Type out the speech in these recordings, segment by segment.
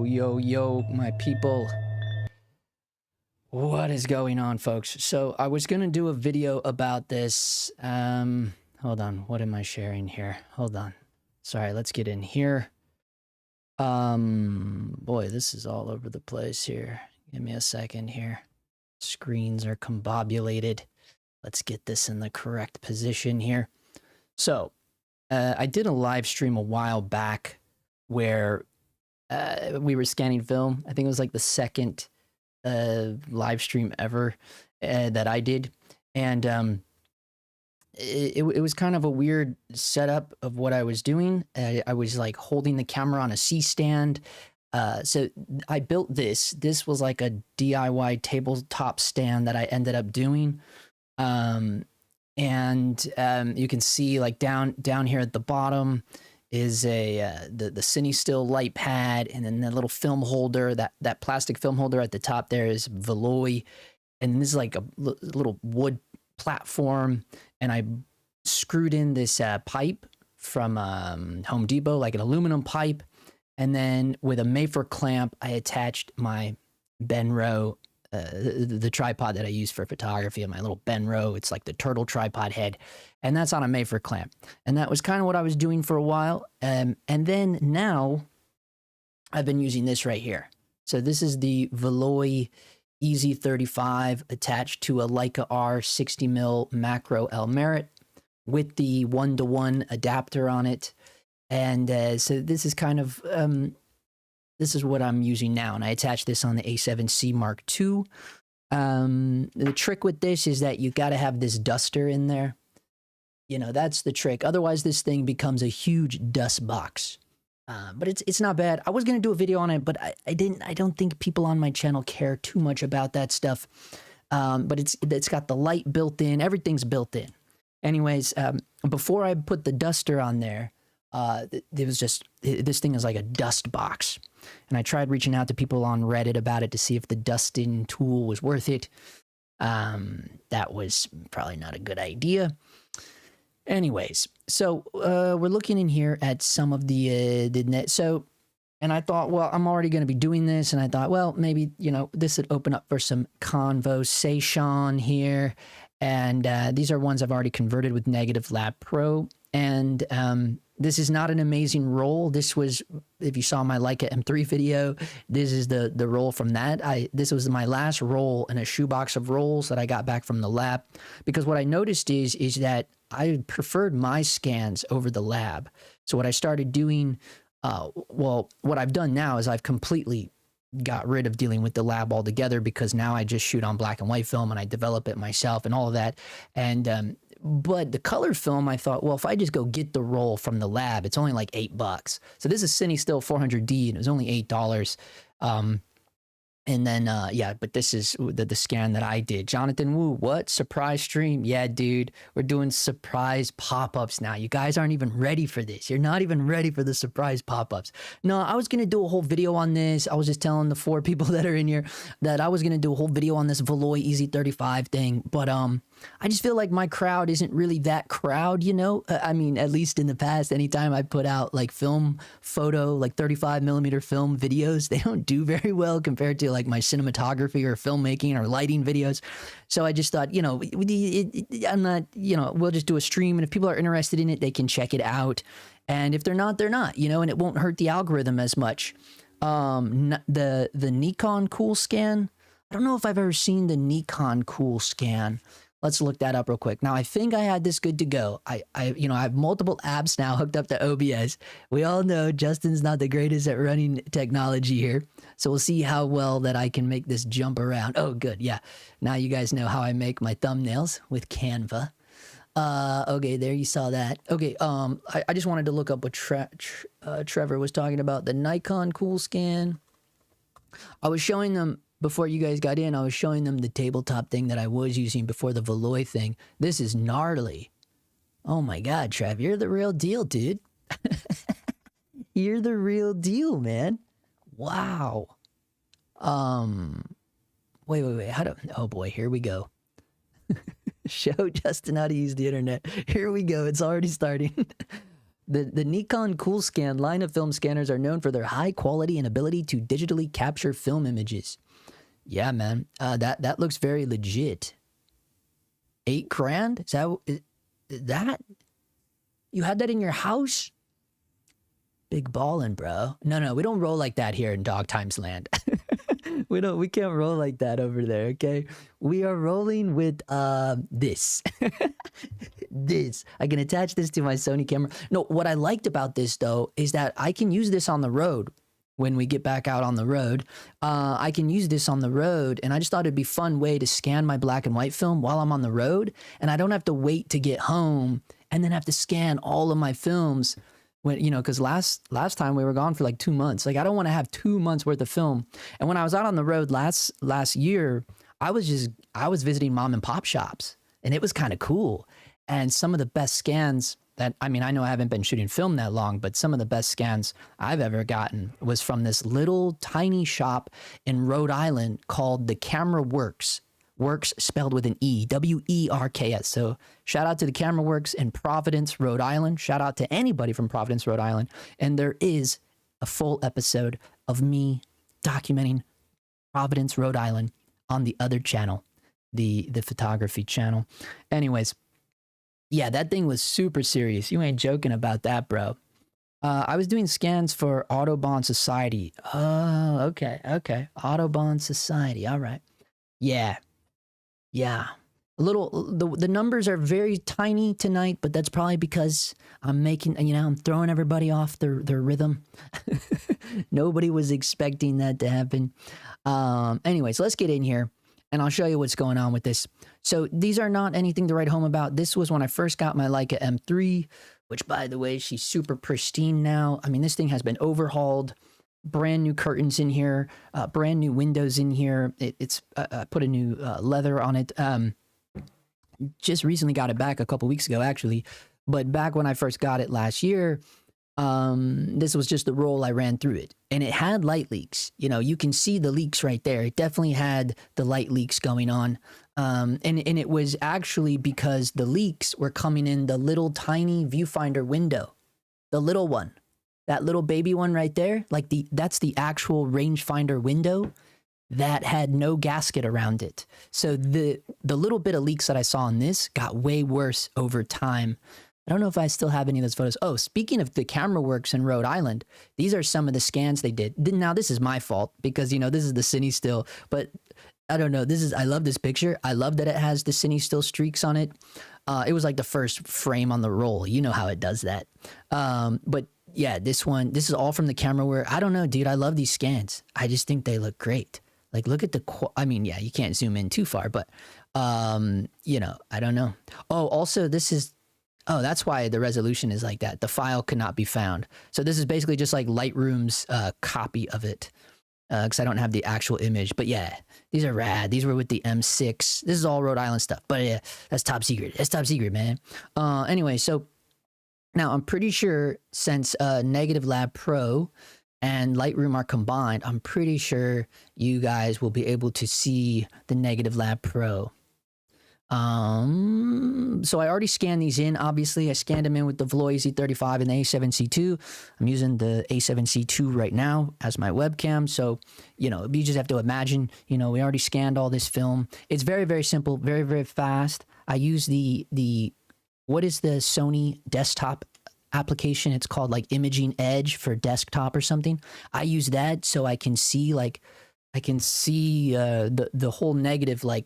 Yo, my people. What is going on, folks? So I was gonna do a video about this. Hold on. What am I sharing here? Hold on. Sorry, let's get in here. Boy, this is all over the place here. Give me a second here. Screens are combobulated. Let's get this in the correct position here. So, I did a live stream a while back where we were scanning film. I think it was like the second live stream ever that I did. And it was kind of a weird setup of what I was doing. I was like holding the camera on a C-stand. So I built this. This was like a DIY tabletop stand that I ended up doing. You can see like down here at the bottom is the Cine Still light pad, and then the little film holder, that plastic film holder at the top there is Valoi, and this is like a little wood platform, and I screwed in this pipe from Home Depot, like an aluminum pipe, and then with a Mayfer clamp I attached my Benro, the tripod that I use for photography, and my little Benro. It's like the turtle tripod head, and that's on a Mayfer clamp. And that was kind of what I was doing for a while. And then now I've been using this right here. So this is the Valoi easy35 attached to a Leica R 60mm macro L Merit with the 1-to-1 adapter on it. And so this is kind of this is what I'm using now, and I attach this on the A7C Mark II. The trick with this is that you got to have this duster in there. You know, that's the trick. Otherwise, this thing becomes a huge dust box. But it's not bad. I was gonna do a video on it, but I didn't. I don't think people on my channel care too much about that stuff. But it's got the light built in. Everything's built in. Anyways, before I put the duster on there, it was just, this thing is like a dust box. And I tried reaching out to people on Reddit about it to see if the dusting tool was worth it. That was probably not a good idea. Anyways, so we're looking in here at some of the net. So, and I thought, well, I'm already going to be doing this. And I thought, well, maybe, you know, this would open up for some conversation here. And these are ones I've already converted with Negative Lab Pro. And this is not an amazing roll. This was, if you saw my Leica M3 video, this is the roll from that. This was my last roll in a shoebox of rolls that I got back from the lab. Because what I noticed is that I preferred my scans over the lab. So what I started doing, well, what I've done now is I've completely got rid of dealing with the lab altogether, because now I just shoot on black and white film and I develop it myself and all of that. And but the color film, I thought, well, if I just go get the roll from the lab, it's only like $8. So this is Cine Still 400D, and it was only $8. And then, yeah, but this is the scan that I did. Jonathan Wu, what? Surprise stream? Yeah, dude, we're doing surprise pop-ups now. You guys aren't even ready for this. You're not even ready for the surprise pop-ups. No, I was going to do a whole video on this. I was just telling the 4 people that are in here that I was going to do a whole video on this Valoi easy35 thing. But I just feel like my crowd isn't really that crowd, you know? I mean, at least in the past, anytime I put out like film, photo, like 35mm film videos, they don't do very well compared to like my cinematography or filmmaking or lighting videos. So I just thought, you know, I'm not, you know, we'll just do a stream, and if people are interested in it, they can check it out. And if they're not, they're not, you know, and it won't hurt the algorithm as much. The Nikon Cool Scan, I don't know if I've ever seen the Nikon Cool Scan. Let's look that up real quick. Now, I think I had this good to go. You know, I have multiple apps now hooked up to OBS. We all know Justin's not the greatest at running technology here. So we'll see how well that I can make this jump around. Oh, good. Yeah. Now you guys know how I make my thumbnails with Canva. Okay, there you saw that. Okay, I just wanted to look up what Trevor was talking about. The Nikon Cool Scan. I was showing them, before you guys got in, I was showing them the tabletop thing that I was using before the Valoi thing. This is gnarly. Oh my God, Trev, you're the real deal, dude. You're the real deal, man. Wow. Wait. Oh boy, here we go. Show Justin how to use the internet. Here we go. It's already starting. The Nikon CoolScan line of film scanners are known for their high quality and ability to digitally capture film images. Yeah, man. That looks very legit. $8 grand? Is that? You had that in your house? Big ballin', bro. No, we don't roll like that here in DOGTIMES land. We can't roll like that over there, okay? We are rolling with this. This. I can attach this to my Sony camera. No, what I liked about this though is that I can use this on the road when we get back out on the road. I can use this on the road, and I just thought it'd be a fun way to scan my black and white film while I'm on the road, and I don't have to wait to get home and then have to scan all of my films when, you know, because last time we were gone for like 2 months. Like, I don't want to have 2 months worth of film. And when I was out on the road last year, I was visiting mom and pop shops, and it was kind of cool. And some of the best scans that, I mean, I know I haven't been shooting film that long, but some of the best scans I've ever gotten was from this little tiny shop in Rhode Island called The Camera Works. Works spelled with an E, W-E-R-K-S. So shout out to The Camera Works in Providence, Rhode Island. Shout out to anybody from Providence, Rhode Island. And there is a full episode of me documenting Providence, Rhode Island on the other channel, the photography channel. Anyways, yeah, that thing was super serious. You ain't joking about that, bro. I was doing scans for Audubon Society. Oh, okay. Audubon Society. All right. Yeah. A little, the numbers are very tiny tonight, but that's probably because I'm making, you know, I'm throwing everybody off their rhythm. Nobody was expecting that to happen. Anyways, let's get in here and I'll show you what's going on with this. So these are not anything to write home about. This was when I first got my Leica M3, which, by the way, she's super pristine now. I mean, this thing has been overhauled. Brand new curtains in here, brand new windows in here. It's put a new leather on it. Just recently got it back a couple weeks ago, actually. But back when I first got it last year, this was just the roll I ran through it. And it had light leaks. You know, you can see the leaks right there. It definitely had the light leaks going on. And it was actually because the leaks were coming in the little tiny viewfinder window. The little one. That little baby one right there, like that's the actual rangefinder window that had no gasket around it. So the little bit of leaks that I saw in this got way worse over time. I don't know if I still have any of those photos. Oh, speaking of The Camera Works in Rhode Island, these are some of the scans they did. Now, this is my fault because, you know, this is the Cine Still, but I don't know. I love this picture. I love that it has the Cine Still streaks on it. It was like the first frame on the roll. You know how it does that. But yeah, this is all from The Camera Works. I don't know, dude. I love these scans. I just think they look great. Like, look at I mean, yeah, you can't zoom in too far, but, you know, I don't know. Oh, also that's why the resolution is like that. The file could not be found. So this is basically just like Lightroom's copy of it. Because I don't have the actual image. But yeah, these are rad. These were with the M6. This is all Rhode Island stuff. But yeah, that's top secret. That's top secret, man. Anyway, so now I'm pretty sure since Negative Lab Pro and Lightroom are combined, I'm pretty sure you guys will be able to see the Negative Lab Pro. So I already scanned these in. Obviously, I scanned them in with the Valoi easy35 and the A7C2. I'm using the A7C2 right now as my webcam. So, you know, you just have to imagine, you know, we already scanned all this film. It's very, very simple, very, very fast. I use what is the Sony desktop application? It's called like Imaging Edge for desktop or something. I use that so I can see the whole negative, like,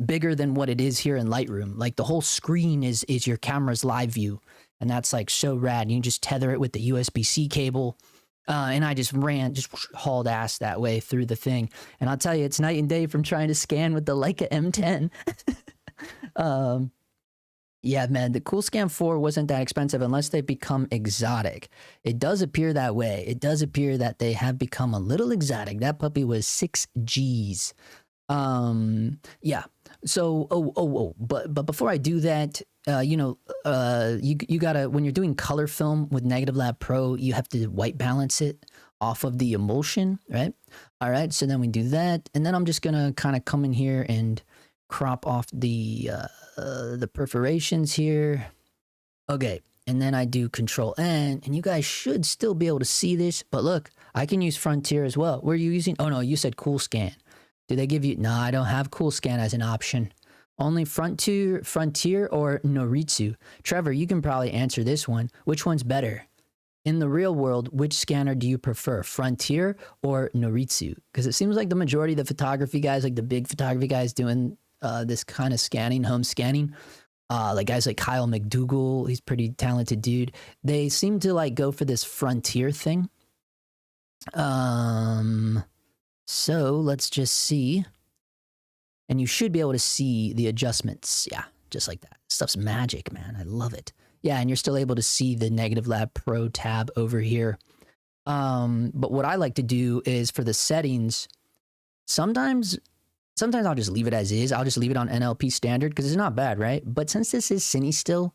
bigger than what it is here in Lightroom. Like, the whole screen is your camera's live view, and that's like so rad. You can just tether it with the USB-C cable, and I just hauled ass that way through the thing. And I'll tell you, it's night and day from trying to scan with the Leica M10. Yeah, man, the CoolScan 4 wasn't that expensive unless they become exotic. It does appear that way. It does appear that they have become a little exotic. That puppy was 6 Gs. Yeah. So, but before I do that, you know, you gotta, when you're doing color film with Negative Lab Pro, you have to white balance it off of the emulsion, right? All right. So then we do that. And then I'm just gonna kind of come in here and crop off the perforations here. Okay. and then I do Control N, and you guys should still be able to see this. But look, I can use Frontier as well. Were you using? Oh no, you said Cool Scan. Do they give you? No, I don't have Cool Scan as an option. Only Frontier or Noritsu. Trevor, you can probably answer this one. Which one's better? In the real world, which scanner do you prefer, Frontier or Noritsu? Because it seems like the majority of the photography guys, like the big photography guys doing this kind of scanning, home scanning, like guys like Kyle McDougall, he's a pretty talented dude. They seem to like go for this Frontier thing. So let's just see. And you should be able to see the adjustments. Yeah, just like that. Stuff's magic, man. I love it. Yeah, and you're still able to see the Negative Lab Pro tab over here. But what I like to do is for the settings, sometimes I'll just leave it as is. I'll just leave it on NLP standard because it's not bad, right? But since this is CineStill,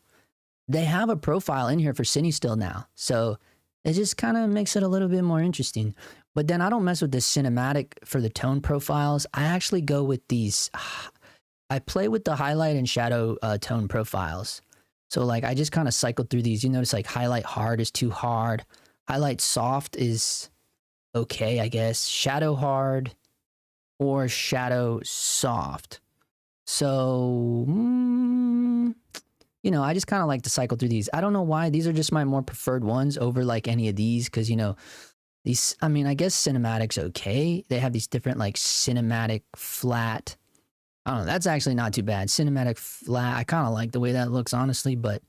they have a profile in here for CineStill now. So it just kind of makes it a little bit more interesting. But then I don't mess with the cinematic for the tone profiles. I actually go with these. I play with the highlight and shadow tone profiles. So like I just kind of cycle through these. You notice like highlight hard is too hard. Highlight soft is okay, I guess. Shadow hard or shadow soft. So, you know, I just kind of like to cycle through these. I don't know why. These are just my more preferred ones over like any of these. Because, you know, these, I mean, I guess cinematic's okay. They have these different like cinematic flat. I don't know. That's actually not too bad. Cinematic flat. I kind of like the way that looks, honestly, but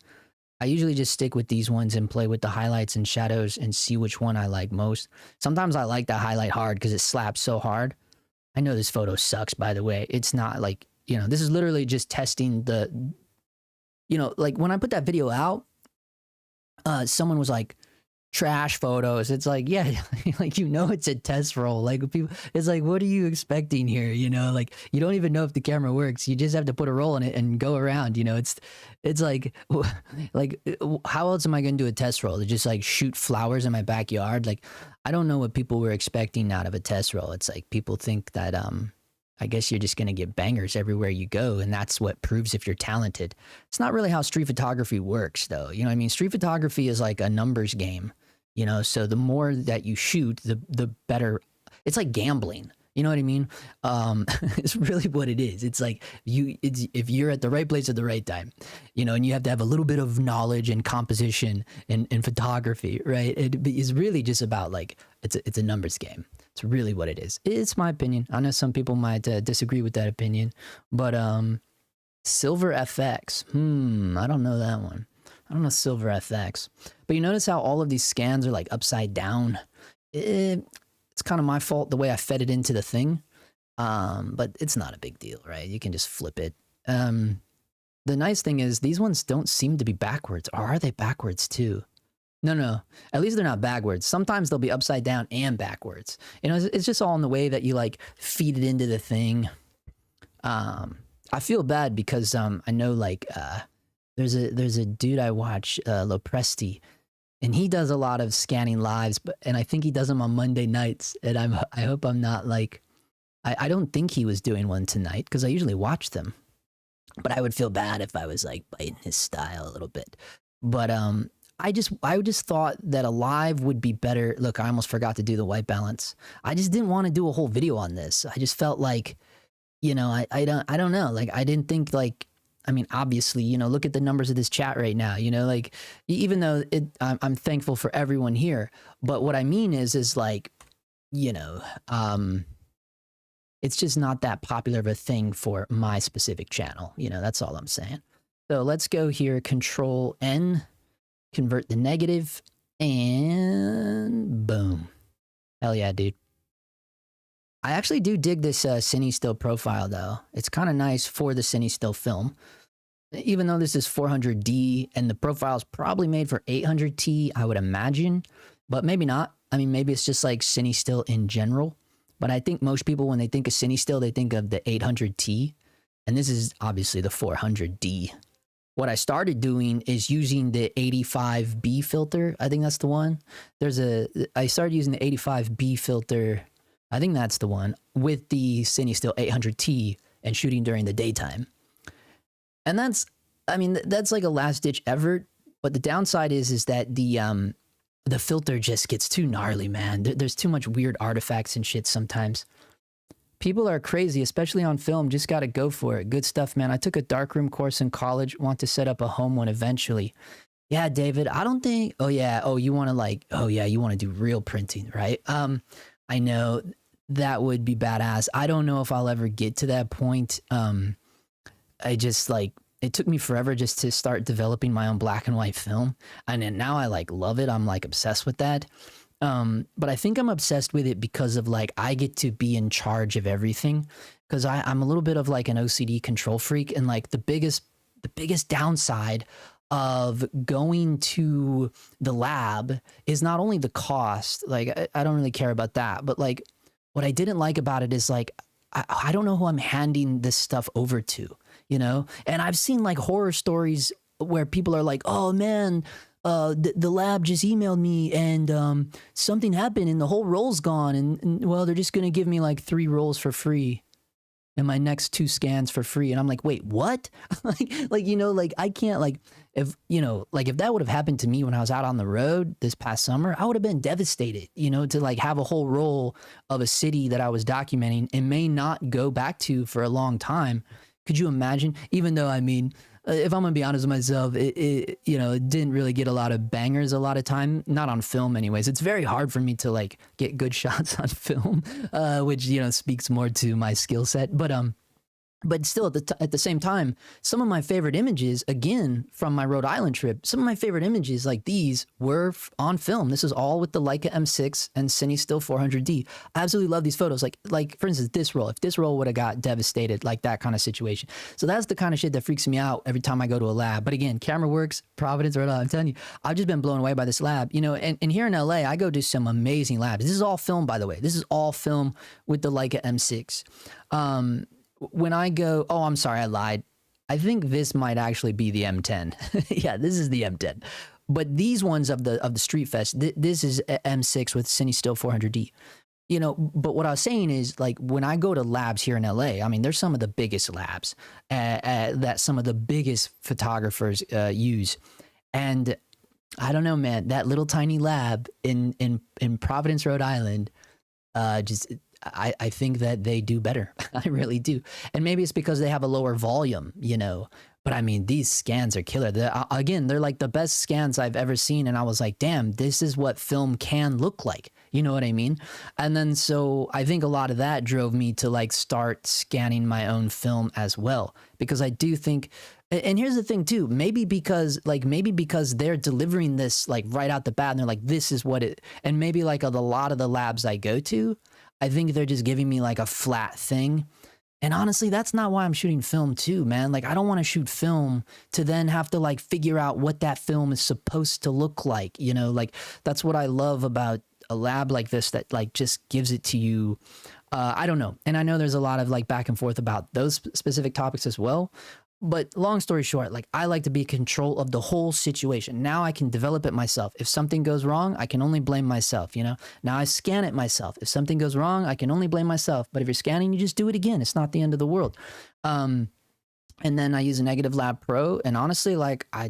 I usually just stick with these ones and play with the highlights and shadows and see which one I like most. Sometimes I like the highlight hard because it slaps so hard. I know this photo sucks, by the way. It's not like, you know, this is literally just testing the, you know, like when I put that video out, someone was like, trash photos. It's like, yeah, like, you know, it's a test roll. Like people, it's like, what are you expecting here? You know, like you don't even know if the camera works. You just have to put a roll in it and go around. You know, it's like how else am I going to do a test roll? To just like shoot flowers in my backyard? Like, I don't know what people were expecting out of a test roll. It's like people think that I guess you're just going to get bangers everywhere you go, and that's what proves if you're talented. It's not really how street photography works, though. You know what I mean? Street photography is like a numbers game, you know? So the more that you shoot, the better. It's like gambling. You know what I mean? It's really what it is. It's like if you're at the right place at the right time, you know, and you have to have a little bit of knowledge and composition and photography, right? It's really just about like, it's a numbers game. It's really what it is. It's my opinion. I know some people might disagree with that opinion, but Silver FX. I don't know that one. I don't know Silver FX. But you notice how all of these scans are like upside down. It's kind of my fault the way I fed it into the thing, but it's not a big deal, right? You can just flip it. The nice thing is these ones don't seem to be backwards, or are they backwards too? No. At least they're not backwards. Sometimes they'll be upside down and backwards. You know, it's just all in the way that you like feed it into the thing. I feel bad because I know like there's a dude I watch, Lopresti, and he does a lot of scanning lives, and I think he does them on Monday nights. And I hope I'm not like, I don't think he was doing one tonight because I usually watch them, but I would feel bad if I was like biting his style a little bit. But I just thought that a live would be better. Look, I almost forgot to do the white balance. I just didn't want to do a whole video on this. I just felt like, you know, I don't know. Like, I didn't think like, I mean, obviously, you know, look at the numbers of this chat right now, you know, like even though I'm thankful for everyone here, but what I mean is like, you know, it's just not that popular of a thing for my specific channel. You know, that's all I'm saying. So let's go here, Control N. Convert the negative, and boom. Hell yeah, dude. I actually do dig this CineStill profile, though. It's kind of nice for the CineStill film. Even though this is 400D, and the profile is probably made for 800T, I would imagine. But maybe not. I mean, maybe it's just like CineStill in general. But I think most people, when they think of CineStill, they think of the 800T. And this is obviously the 400D. What I started doing is using the 85B filter. I think that's the one. I started using the 85B filter. I think that's the one with the CineStill 800T and shooting during the daytime. And that's like a last ditch effort But the downside is that the filter just gets too gnarly, man. There's too much weird artifacts and shit sometimes. People are crazy, especially on film. Just got to go for it. Good stuff, man. I took a darkroom course in college. Want to set up a home one eventually. Yeah, David, I don't think, oh yeah, oh, you want to like, oh yeah, you want to do real printing, right? I know that would be badass. I don't know if I'll ever get to that point. I just like, it took me forever just to start developing my own black and white film. And then now I like love it. I'm like obsessed with that. But I think I'm obsessed with it because of like, I get to be in charge of everything. Cause I'm a little bit of like an OCD control freak. And like the biggest downside of going to the lab is not only the cost, like I don't really care about that, but like what I didn't like about it is like, I don't know who I'm handing this stuff over to, you know? And I've seen like horror stories where people are like, oh man, the lab just emailed me and something happened and the whole roll's gone. And well, they're just going to give me like 3 rolls for free and my next 2 scans for free. And I'm like, wait, what? like, you know, like I can't like, if, you know, like if that would have happened to me when I was out on the road this past summer, I would have been devastated, you know, to like have a whole roll of a city that I was documenting and may not go back to for a long time. Could you imagine? Even though, I mean, if I'm gonna be honest with myself, it you know, it didn't really get a lot of bangers a lot of time, not on film anyways. It's very hard for me to like get good shots on film, which, you know, speaks more to my skill set. But still, at the same time, some of my favorite images, again, from my Rhode Island trip, some of my favorite images like these were on film. This is all with the Leica M6 and CineStill 400D. I absolutely love these photos. Like for instance, this roll. If this roll would have got devastated, like that kind of situation. So that's the kind of shit that freaks me out every time I go to a lab. But again, camera works, Providence, Rhode Island. I'm telling you, I've just been blown away by this lab. You know, and here in LA, I go to some amazing labs. This is all film, by the way. This is all film with the Leica M6. When I go, oh, I'm sorry, I lied. I think this might actually be the M10. Yeah, this is the M10. But these ones of the Street Fest, this is M6 with CineStill 400D. You know, but what I was saying is, like, when I go to labs here in LA, I mean, there's some of the biggest labs that some of the biggest photographers use. And I don't know, man, that little tiny lab in Providence, Rhode Island, I think that they do better. I really do. And maybe it's because they have a lower volume, you know, but I mean, these scans are killer. Again, they're like the best scans I've ever seen. And I was like, damn, this is what film can look like. You know what I mean? And then, so I think a lot of that drove me to like start scanning my own film as well, because I do think, and here's the thing too, maybe because they're delivering this like right out the bat and they're like, this is what it, and maybe like a lot of the labs I go to, I think they're just giving me like a flat thing. And honestly, that's not why I'm shooting film too, man. Like, I don't want to shoot film to then have to like figure out what that film is supposed to look like. You know, like that's what I love about a lab like this, that like just gives it to you. I don't know. And I know there's a lot of like back and forth about those specific topics as well. But long story short, like I like to be in control of the whole situation. Now I can develop it myself. If something goes wrong, I can only blame myself, you know? Now I scan it myself. If something goes wrong, I can only blame myself. But if you're scanning, you just do it again. It's not the end of the world. And then I use a Negative Lab Pro, and honestly, like I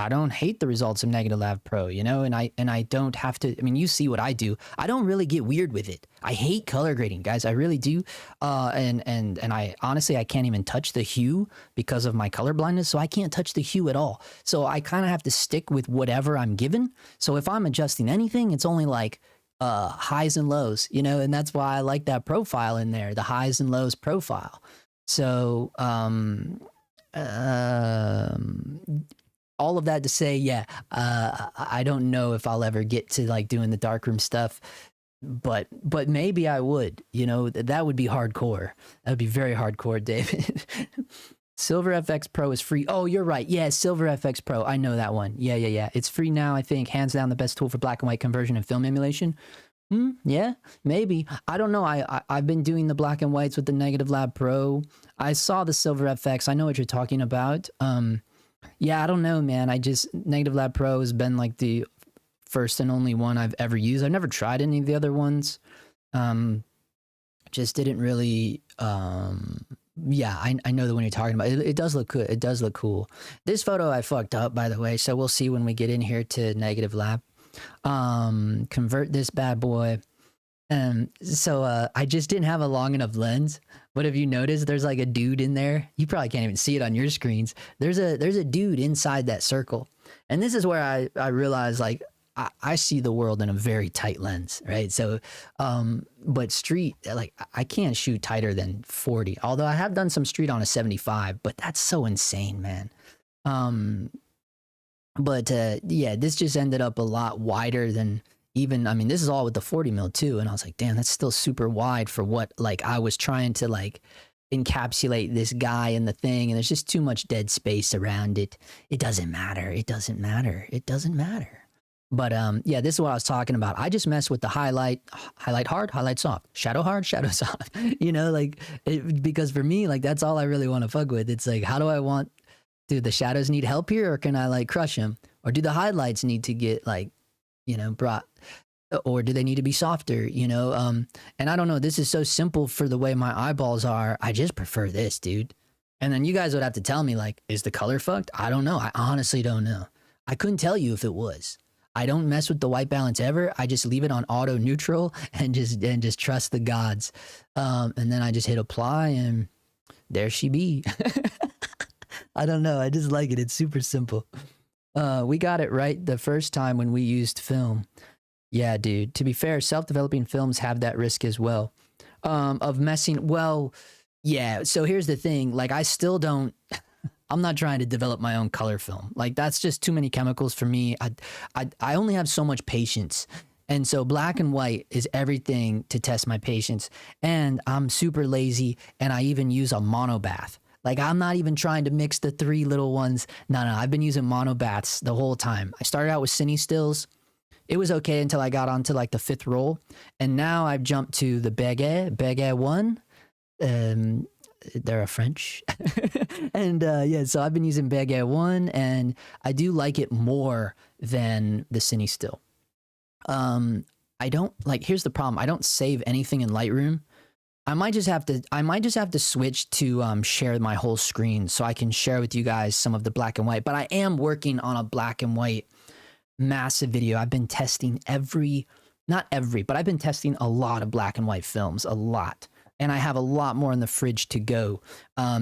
don't hate the results of Negative Lab Pro, you know, and I don't have to. I mean, you see what I do. I don't really get weird with it. I hate color grading, guys. I really do. And I honestly, I can't even touch the hue because of my color blindness, so I can't touch the hue at all. So I kind of have to stick with whatever I'm given. So if I'm adjusting anything, it's only like highs and lows, you know, and that's why I like that profile in there, the highs and lows profile. So, all of that to say, yeah, I don't know if I'll ever get to like doing the darkroom stuff, but maybe I would, you know, that would be hardcore. That would be very hardcore, David. Silver FX Pro is free. Oh, you're right. Yeah, Silver FX Pro. I know that one. Yeah. It's free now, I think. Hands down the best tool for black and white conversion and film emulation. Yeah, maybe. I don't know. I've been doing the black and whites with the Negative Lab Pro. I saw the Silver FX. I know what you're talking about. Yeah, I don't know, man. Negative Lab Pro has been like the first and only one I've ever used. I've never tried any of the other ones. Just didn't really Yeah, I know the one you're talking about. It does look good. It does look cool. This photo I fucked up, by the way, so we'll see when we get in here to negative lab. Convert this bad boy. So I just didn't have a long enough lens. But if you notice, there's like a dude in there. You probably can't even see it on your screens. There's a dude inside that circle. And this is where I realized like I see the world in a very tight lens, right? So, but street, like I can't shoot tighter than 40. Although I have done some street on a 75, but that's so insane, man. But yeah, this just ended up a lot wider than even, I mean, this is all with the 40 mil too. And I was like, damn, that's still super wide for what, like I was trying to like encapsulate this guy in the thing. And there's just too much dead space around it. It doesn't matter. It doesn't matter. It doesn't matter. But yeah, this is what I was talking about. I just mess with the highlight hard, highlight soft, shadow hard, shadow soft, you know, like because for me, like that's all I really want to fuck with. It's like, how do I want, do the shadows need help here or can I like crush them? Or do the highlights need to get like, you know, brought, or do they need to be softer, you know? And I don't know, this is so simple for the way my eyeballs are. I just prefer this, dude. And then you guys would have to tell me like, is the color fucked? I don't know. I honestly don't know. I couldn't tell you if it was. I don't mess with the white balance ever. I just leave it on auto neutral and just trust the gods. And then I just hit apply and there she be. I don't know. I just like it. It's super simple. We got it right the first time when we used film. Yeah, dude. To be fair, self-developing films have that risk as well. Of messing. Well, yeah. So here's the thing. Like I still don't. I'm not trying to develop my own color film. Like that's just too many chemicals for me. I only have so much patience. And so black and white is everything to test my patience. And I'm super lazy and I even use a monobath. Like I'm not even trying to mix the three little ones. No, I've been using monobaths the whole time. I started out with cine stills. It was okay until I got onto like the 5th roll. And now I've jumped to the Begay 1. They're a French. And yeah, so I've been using Begay 1 and I do like it more than the cine still. I don't like, here's the problem. I don't save anything in Lightroom. I might just have to switch to share my whole screen so I can share with you guys some of the black and white, but I am working on a black and white massive video. I've been testing not every, but I've been testing a lot of black and white films, a lot. And I have a lot more in the fridge to go.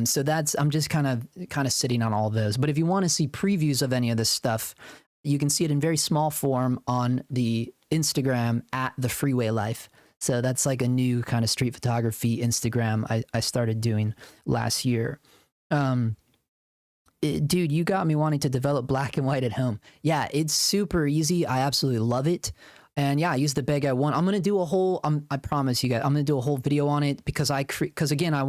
So I'm just kind of sitting on all those. But if you want to see previews of any of this stuff, you can see it in very small form on the Instagram at The Freeway Life. So that's like a new kind of street photography Instagram I started doing last year. Dude, you got me wanting to develop black and white at home. Yeah, it's super easy. I absolutely love it. And yeah, I use the Begay 1. I'm gonna do a whole. I promise you guys, I'm gonna do a whole video on it because again, I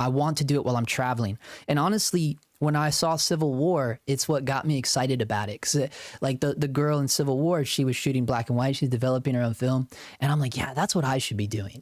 want to do it while I'm traveling. And honestly, when I saw Civil War, it's what got me excited about it. Cause like the girl in Civil War, she was shooting black and white. She's developing her own film, and I'm like, yeah, that's what I should be doing.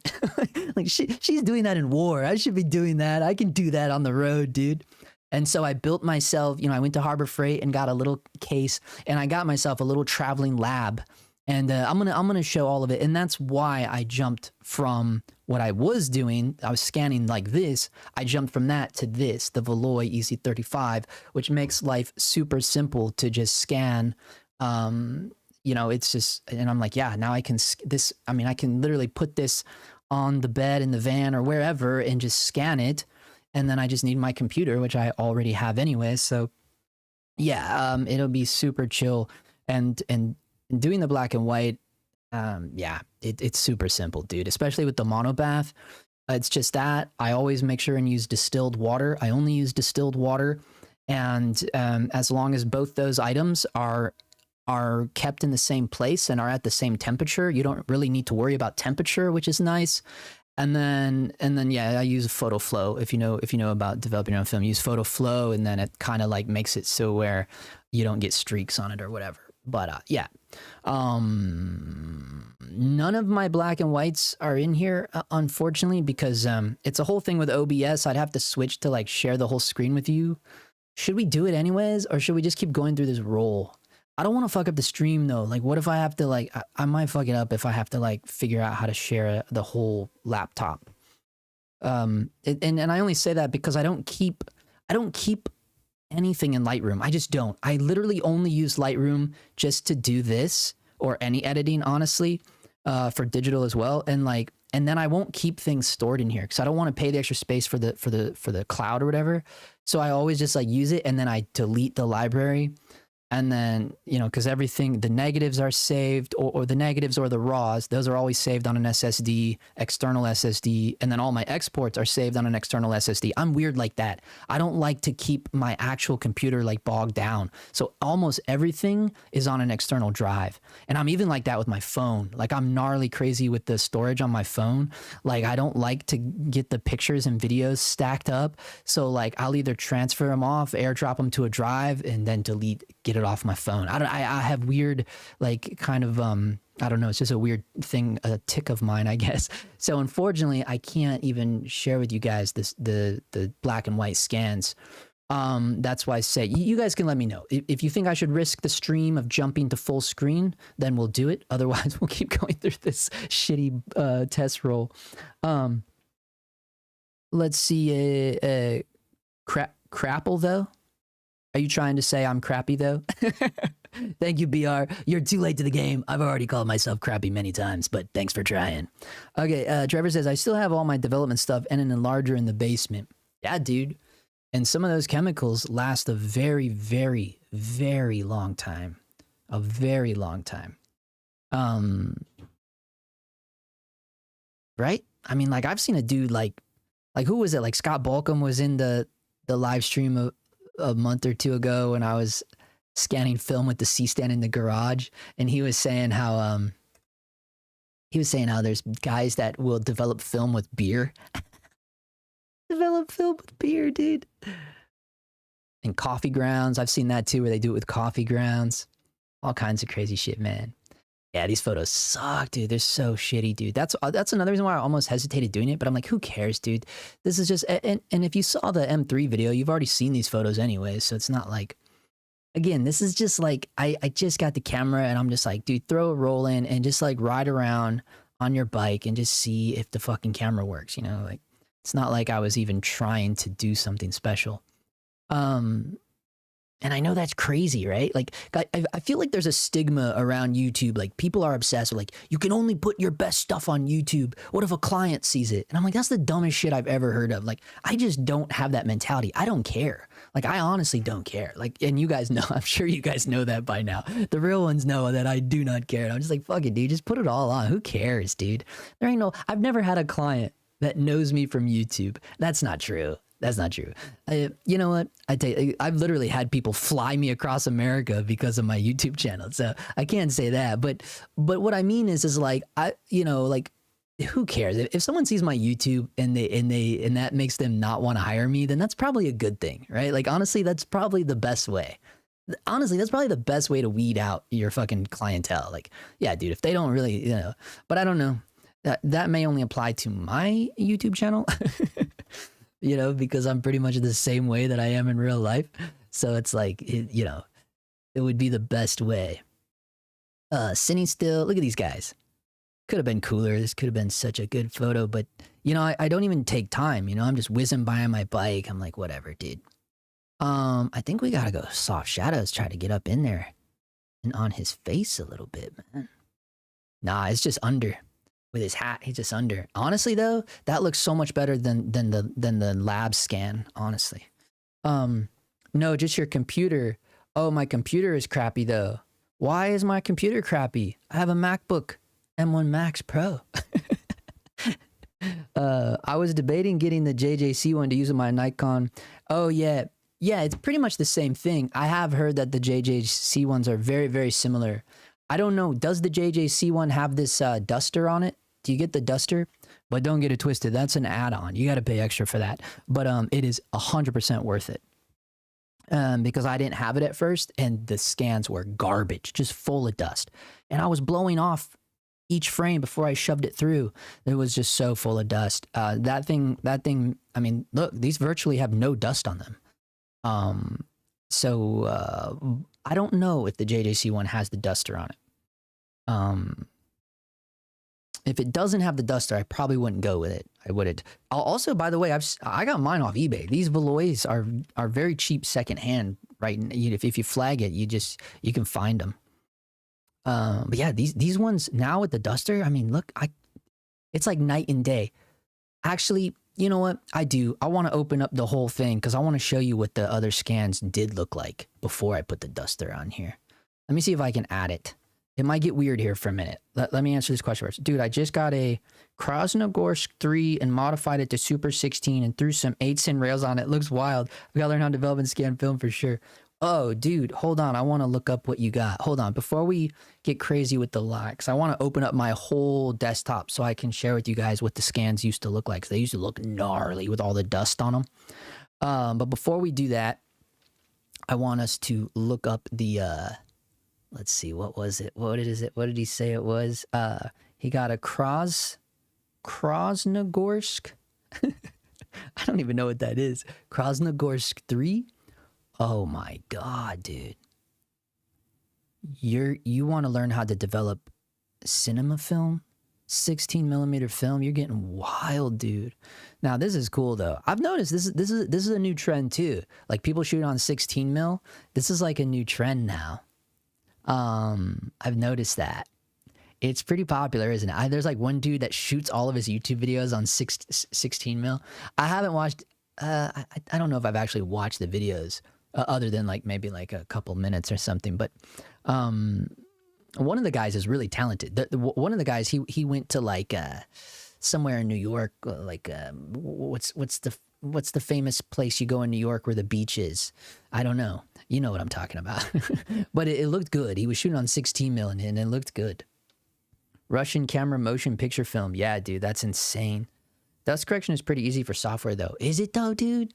Like she's doing that in war. I should be doing that. I can do that on the road, dude. And so I built myself. You know, I went to Harbor Freight and got a little case, and I got myself a little traveling lab. And I'm gonna show all of it, and that's why I jumped from what I was doing. I was scanning like this. I jumped from that to this, the Valoi easy35, which makes life super simple to just scan. You know, it's just, and I'm like, yeah, now I can this. I mean, I can literally put this on the bed in the van or wherever and just scan it, and then I just need my computer, which I already have anyway. So yeah, it'll be super chill and doing the black and white, yeah, it's super simple, dude, especially with the monobath. It's just that I always make sure and use distilled water. I only use distilled water. And as long as both those items are kept in the same place and are at the same temperature, you don't really need to worry about temperature, which is nice. And then yeah, I use photo flow. If you know about developing your own film, use photo flow, and then it kind of like makes it so where you don't get streaks on it or whatever. But yeah, none of my black and whites are in here, unfortunately, because it's a whole thing with OBS. I'd have to switch to like share the whole screen with you. Should we do it anyways, or should we just keep going through this roll? I don't want to fuck up the stream though. Like, what if I have to like, I might fuck it up if I have to like figure out how to share the whole laptop. And I only say that because I don't keep anything in Lightroom. I just don't. I literally only use Lightroom just to do this or any editing, honestly, for digital as well. And then I won't keep things stored in here because I don't want to pay the extra space for the cloud or whatever. So I always just like use it and then I delete the library. And then, you know, because everything, the negatives are saved, or the negatives or the RAWs, those are always saved on an SSD, external SSD, and then all my exports are saved on an external SSD. I'm weird like that. I don't like to keep my actual computer like bogged down. So almost everything is on an external drive. And I'm even like that with my phone. Like I'm gnarly crazy with the storage on my phone. Like I don't like to get the pictures and videos stacked up. So like I'll either transfer them off, airdrop them to a drive, and then get it off my phone. I have weird, like kind of, I don't know. It's just a weird thing, a tick of mine, I guess. So unfortunately, I can't even share with you guys the black and white scans. That's why I say you guys can let me know if you think I should risk the stream of jumping to full screen, then we'll do it. Otherwise, we'll keep going through this shitty test roll. Let's see. Crapple though. Are you trying to say I'm crappy though? Thank you, BR. You're too late to the game. I've already called myself crappy many times, but thanks for trying. Okay, Trevor says, I still have all my development stuff and an enlarger in the basement. Yeah, dude. And some of those chemicals last a very, very, very long time. A very long time. Right? I mean, like, I've seen a dude like who was it? Like, Scott Balcom was in the live stream of a month or two ago when I was scanning film with the C-stand in the garage, and he was saying how there's guys that will develop film with beer. Develop film with beer, dude. And coffee grounds. I've seen that too, where they do it with coffee grounds. All kinds of crazy shit, man. Yeah, these photos suck, dude. They're so shitty, dude. That's another reason why I almost hesitated doing it, but I'm like, who cares, dude? This is just, and if you saw the M3 video, you've already seen these photos anyways, so it's not like, again, this is just like, I just got the camera and I'm just like, dude, throw a roll in and just like ride around on your bike and just see if the fucking camera works, you know? Like, it's not like I was even trying to do something special. And I know that's crazy, right? Like, I feel like there's a stigma around YouTube. Like, people are obsessed with, like, you can only put your best stuff on YouTube. What if a client sees it? And I'm like, that's the dumbest shit I've ever heard of. Like, I just don't have that mentality. I don't care. Like, I honestly don't care. Like, and you guys know, I'm sure you guys know that by now. The real ones know that I do not care. And I'm just like, fuck it, dude. Just put it all on. Who cares, dude? There ain't no, I've never had a client that knows me from YouTube. That's not true. That's not true. You know what? I've literally had people fly me across America because of my YouTube channel. So I can't say that. But what I mean is like, like, who cares? If someone sees my YouTube and that makes them not want to hire me, then that's probably a good thing, right? Like, honestly, that's probably the best way. Honestly, that's probably the best way to weed out your fucking clientele. Like, yeah, dude, if they don't really, but I don't know. That may only apply to my YouTube channel. Because I'm pretty much the same way that I am in real life. So it's like, it would be the best way. Cine still, look at these guys. Could have been cooler. This could have been such a good photo, but I don't even take time. I'm just whizzing by on my bike. I'm like, whatever, dude. I think we gotta go soft shadows, try to get up in there and on his face a little bit, man. Nah, it's just under. With his hat, he's just under. Honestly, though, that looks so much better than the lab scan. Honestly, no, just your computer. Oh, my computer is crappy though. Why is my computer crappy? I have a MacBook M1 Max Pro. I was debating getting the JJC one to use with my Nikon. Oh yeah, it's pretty much the same thing. I have heard that the JJC ones are very, very similar. I don't know. Does the JJC one have this duster on it? Do you get the duster? But don't get it twisted. That's an add-on. You got to pay extra for that. But it is 100% worth it. Because I didn't have it at first, and the scans were garbage, just full of dust. And I was blowing off each frame before I shoved it through. It was just so full of dust. That thing. I mean, look, these virtually have no dust on them. So I don't know if the JJC one has the duster on it. If it doesn't have the duster, I probably wouldn't go with it. I wouldn't. I'll also, by the way, I got mine off eBay. These Valois are very cheap secondhand, right? If you flag it, you can find them. But yeah, these ones now with the duster, I mean, look, it's like night and day. Actually, you know what? I want to open up the whole thing because I want to show you what the other scans did look like before I put the duster on here. Let me see if I can add it. It might get weird here for a minute. Let me answer this question first. Dude, I just got a Krasnogorsk 3 and modified it to Super 16 and threw some 8-sin rails on it. Looks wild. We gotta learn how to develop and scan film for sure. Oh, dude, hold on. I want to look up what you got. Hold on. Before we get crazy with the likes, I want to open up my whole desktop so I can share with you guys what the scans used to look like. 'Cause they used to look gnarly with all the dust on them. But before we do that, I want us to look up the... let's see, what was it? What is it? What did he say it was? He got a Krasnogorsk. I don't even know what that is. Krasnogorsk 3? Oh my god, dude. You want to learn how to develop cinema film? 16mm film? You're getting wild, dude. Now, this is cool though. I've noticed this is a new trend too. Like people shoot on 16mm. This is like a new trend now. I've noticed that. It's pretty popular, isn't it? There's like one dude that shoots all of his YouTube videos on 16mm. I haven't watched, I don't know if I've actually watched the videos other than like maybe like a couple minutes or something. But one of the guys is really talented. One of the guys, he went to like somewhere in New York, like what's the famous place you go in New York where the beach is? I don't know. You know what I'm talking about. But it looked good. He was shooting on 16mm and it looked good. Russian camera motion picture film. Yeah, dude, that's insane. Dust correction is pretty easy for software though. Is it though, dude?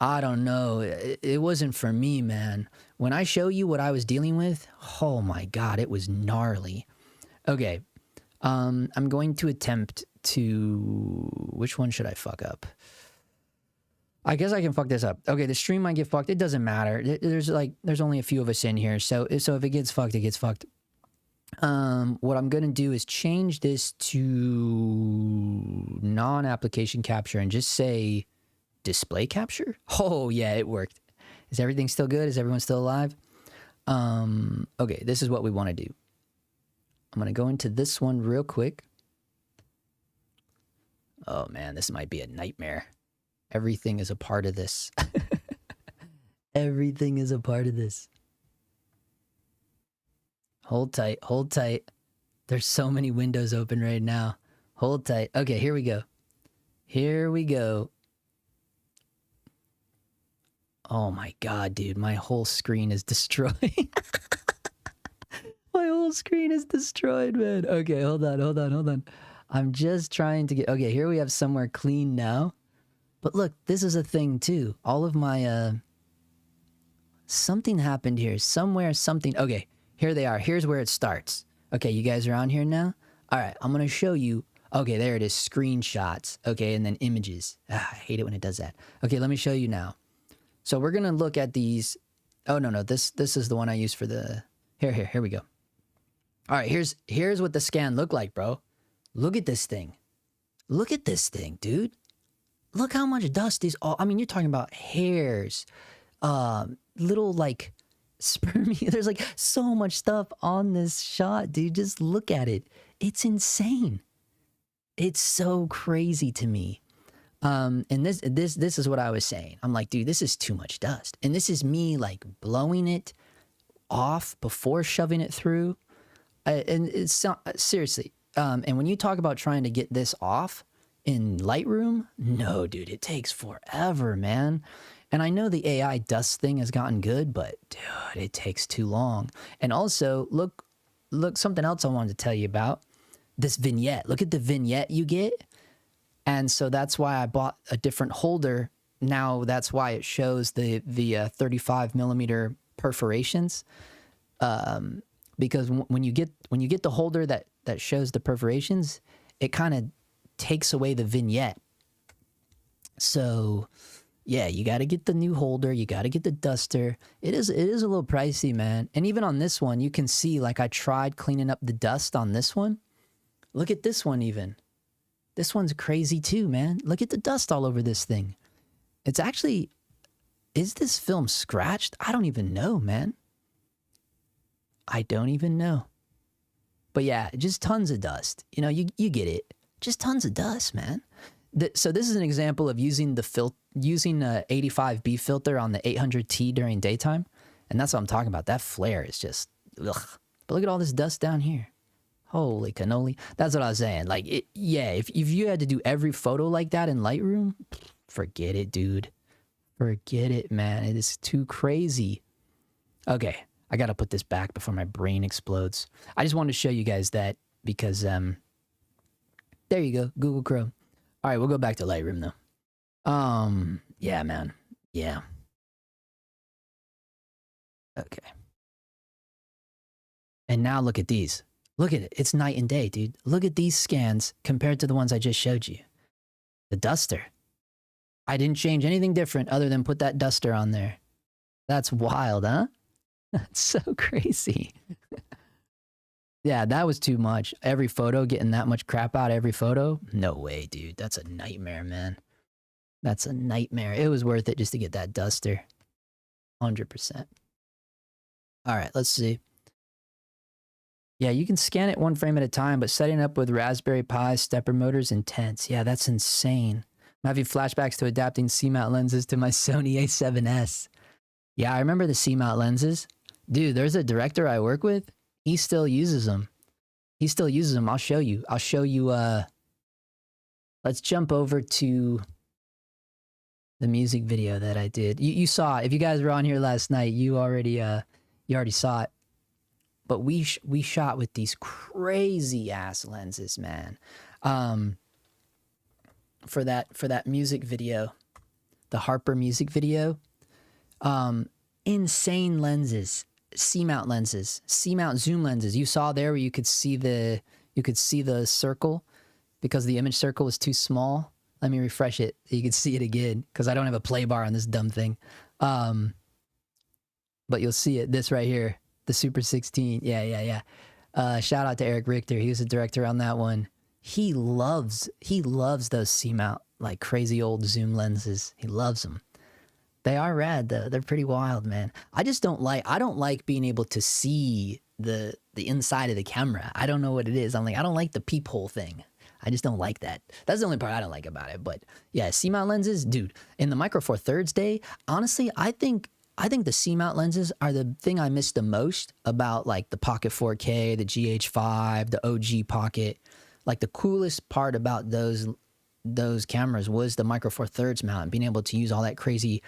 I don't know. It wasn't for me, man. When I show you what I was dealing with, oh my God, it was gnarly. Okay. I'm going to attempt to... Which one should I fuck up? I guess I can fuck this up. Okay, the stream might get fucked. It doesn't matter. There's only a few of us in here. So if it gets fucked, it gets fucked. What I'm going to do is change this to non-application capture and just say display capture. Oh yeah, it worked. Is everything still good? Is everyone still alive? Okay, this is what we want to do. I'm going to go into this one real quick. Oh man, this might be a nightmare. Everything is a part of this. Everything is a part of this. Hold tight, hold tight. There's so many windows open right now. Hold tight. Okay, here we go. Here we go. Oh my God, dude, my whole screen is destroyed. My whole screen is destroyed, man. Okay, hold on. I'm just trying to get... Okay, here we have somewhere clean now. But look, this is a thing too. All of my, something happened here. Somewhere, something. Okay, here they are. Here's where it starts. Okay, you guys are on here now? All right, I'm going to show you. Okay, there it is. Screenshots. Okay, and then images. I hate it when it does that. Okay, let me show you now. So we're going to look at these. Oh, no. This is the one I used for the... Here we go. All right, here's what the scan looked like, bro. Look at this thing. Look at this thing, dude. Look how much dust is all... I mean, you're talking about hairs, little like spermia. There's like so much stuff on this shot, dude. Just look at it. It's insane. It's so crazy to me. And this is what I was saying. I'm like, dude, this is too much dust. And this is me like blowing it off before shoving it through. And it's seriously. And when you talk about trying to get this off in Lightroom, no, dude, it takes forever, man. And I know the AI dust thing has gotten good, but dude, it takes too long. And also, look, something else I wanted to tell you about. This vignette. Look at the vignette you get. And so that's why I bought a different holder. Now that's why it shows the 35mm perforations. Because when you get the holder that shows the perforations, it kind of takes away the vignette. So yeah, you got to get the new holder. You got to get the duster. It is a little pricey, man. And even on this one, you can see like I tried cleaning up the dust on this one. Look at this one even. This one's crazy too, man. Look at the dust all over this thing. It's actually, is this film scratched? I don't even know, man. I don't even know. But yeah, just tons of dust. You know, you get it. Just tons of dust, man. So this is an example of using the using a 85B filter on the 800T during daytime. And that's what I'm talking about. That flare is just, ugh. But look at all this dust down here. Holy cannoli. That's what I was saying. Like, yeah, if you had to do every photo like that in Lightroom, forget it, dude. Forget it, man. It is too crazy. Okay, I got to put this back before my brain explodes. I just wanted to show you guys that because, there you go, Google Chrome. All right, we'll go back to Lightroom, though. Yeah, man. Yeah. Okay. And now look at these. Look at it. It's night and day, dude. Look at these scans compared to the ones I just showed you. The duster. I didn't change anything different other than put that duster on there. That's wild, huh? That's so crazy. Yeah, that was too much. Every photo, getting that much crap out every photo? No way, dude. That's a nightmare, man. That's a nightmare. It was worth it just to get that duster. 100%. All right, let's see. Yeah, you can scan it one frame at a time, but setting up with Raspberry Pi stepper motor is intense. Yeah, that's insane. I'm having flashbacks to adapting C-mount lenses to my Sony A7S. Yeah, I remember the C-mount lenses. Dude, there's a director I work with. He still uses them. He still uses them. I'll show you. I'll show you. Let's jump over to the music video that I did. You saw it. If you guys were on here last night, you already saw it. But we shot with these crazy ass lenses, man. For that music video, the Harper music video, insane lenses, C-mount lenses, C-mount zoom lenses. You saw there where you could see the circle because the image circle was too small. Let me refresh it. You can see it again because I don't have a play bar on this dumb thing. But you'll see it. This right here. The Super 16. Yeah. Shout out to Eric Richter. He was a director on that one. He loves those C-mount, like crazy old zoom lenses. He loves them. They are rad though. They're pretty wild, man. I don't like being able to see the inside of the camera. I don't know what it is. I don't like the peephole thing. I just don't like that. That's the only part I don't like about it. But yeah, C-mount lenses, dude, in the Micro Four Thirds day, honestly, I think the C-mount lenses are the thing I miss the most about like the Pocket 4K, the GH5, the OG Pocket. Like the coolest part about those cameras was the Micro Four Thirds mount and being able to use all that crazy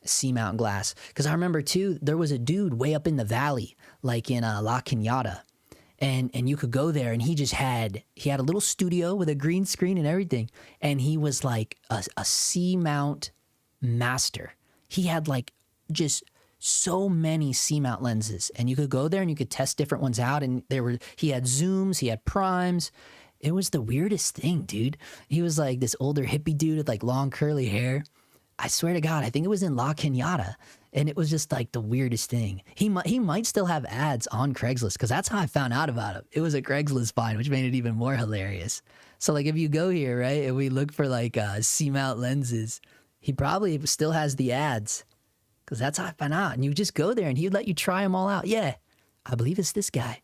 C-mount glass. Because I remember too, there was a dude way up in the valley, like in La Cañada, and you could go there and he had a little studio with a green screen and everything, and he was like a C-mount master. He had like just so many C-mount lenses, and you could go there and you could test different ones out, and he had zooms, he had primes. It was the weirdest thing, dude. He was like this older hippie dude with like long curly hair. I swear to God, I think it was in La Cañada, and it was just like the weirdest thing. He might still have ads on Craigslist because that's how I found out about him. It was a Craigslist find, which made it even more hilarious. So like if you go here, right, and we look for like C-mount lenses, he probably still has the ads. Because that's how I found out. And you just go there and he'd let you try them all out. Yeah, I believe it's this guy.